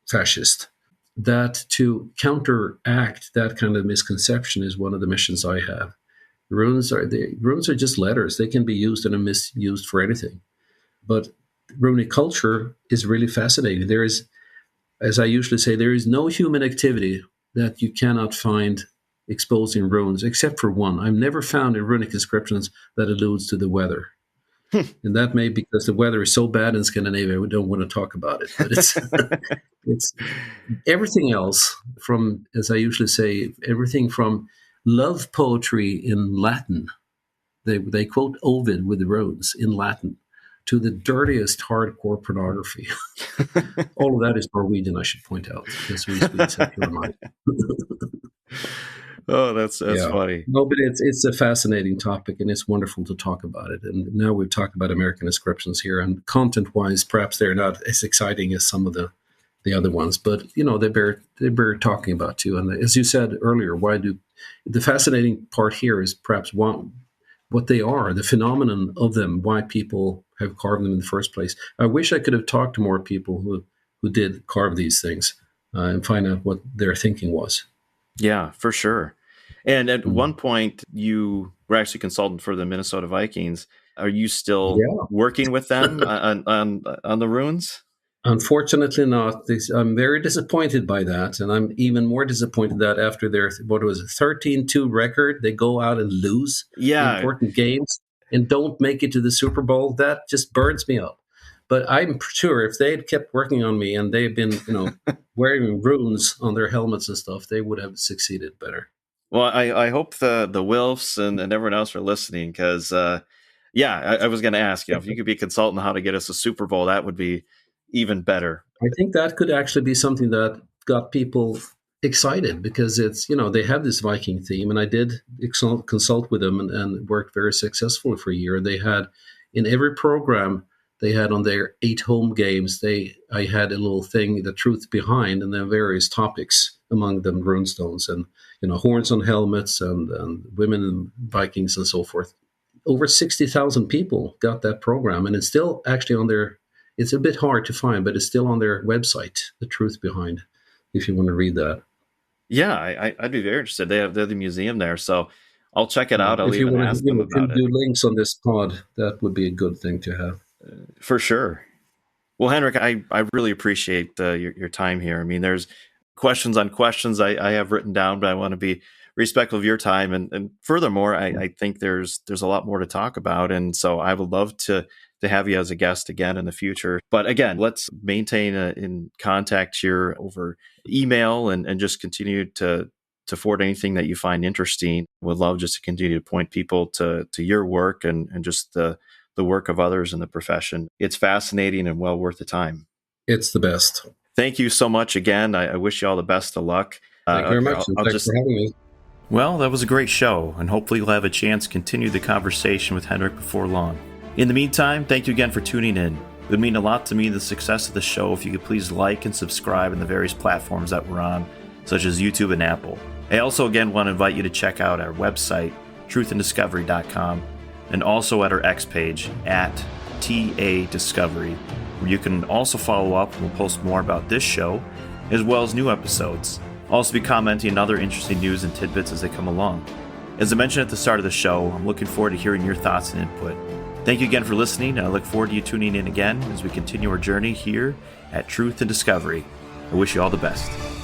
fascist. That to counteract that kind of misconception is one of the missions I have. Runes are just letters. They can be used and misused for anything. But runic culture is really fascinating. There is, as I usually say, there is no human activity that you cannot find exposed in runes, except for one. I've never found in runic inscriptions that alludes to the weather. And that may be because the weather is so bad in Scandinavia, we don't want to talk about it. But it's everything else from, as I usually say, everything from love poetry in Latin. They quote Ovid with the runes in Latin, to the dirtiest hardcore pornography. All of that is Norwegian, I should point out, because we Swedes have pure mind. Oh, that's funny. No, but it's a fascinating topic, and it's wonderful to talk about it. And now we've talked about American inscriptions here, and content-wise, perhaps they're not as exciting as some of the other ones, but they bear talking about too. And as you said earlier, the fascinating part here is perhaps what they are, the phenomenon of them, why people have carved them in the first place. I wish I could have talked to more people who did carve these things and find out what their thinking was. Yeah, for sure. And at one point, you were actually consultant for the Minnesota Vikings. Are you still Yeah. working with them on the runes? Unfortunately not. I'm very disappointed by that. And I'm even more disappointed that after their, 13-2 record, they go out and lose Yeah. important games and don't make it to the Super Bowl. That just burns me up. But I'm sure if they had kept working on me and they'd been, wearing runes on their helmets and stuff, they would have succeeded better. Well, I hope the Wilfs and everyone else are listening, because, I was going to ask, if you could be a consultant on how to get us a Super Bowl, that would be even better. I think that could actually be something that got people excited, because it's, they have this Viking theme, and I did consult with them and worked very successfully for a year. They had, in every program they had on their 8 home games, I had a little thing, the truth behind, and then various topics, among them runestones and horns on helmets and women and Vikings and so forth. Over 60,000 people got that program, and it's still actually on their. It's a bit hard to find, but it's still on their website, The Truth Behind, if you want to read that. Yeah, I'd be very interested. They're the museum there, so I'll check it out. I'll even ask them about it. If you do links on this pod, that would be a good thing to have. For sure. Well, Henrik, I really appreciate your time here. I mean, there's questions on questions I have written down, but I want to be respectful of your time. And furthermore, I think there's a lot more to talk about. And so I would love to have you as a guest again in the future. But again, let's maintain in contact here over email and just continue to forward anything that you find interesting. Would love just to continue to point people to your work and just the work of others in the profession. It's fascinating and well worth the time. It's the best. Thank you so much again. I wish you all the best of luck. Thank you very much. Thanks for having me. Well, that was a great show, and hopefully you'll have a chance to continue the conversation with Henrik before long. In the meantime, thank you again for tuning in. It would mean a lot to me, the success of the show, if you could please like and subscribe in the various platforms that we're on, such as YouTube and Apple. I also again want to invite you to check out our website, truthanddiscovery.com, and also at our X page, at TA Discovery, where you can also follow up and we'll post more about this show, as well as new episodes. I'll also be commenting on other interesting news and tidbits as they come along. As I mentioned at the start of the show, I'm looking forward to hearing your thoughts and input. Thank you again for listening, and I look forward to you tuning in again as we continue our journey here at Truth and Discovery. I wish you all the best.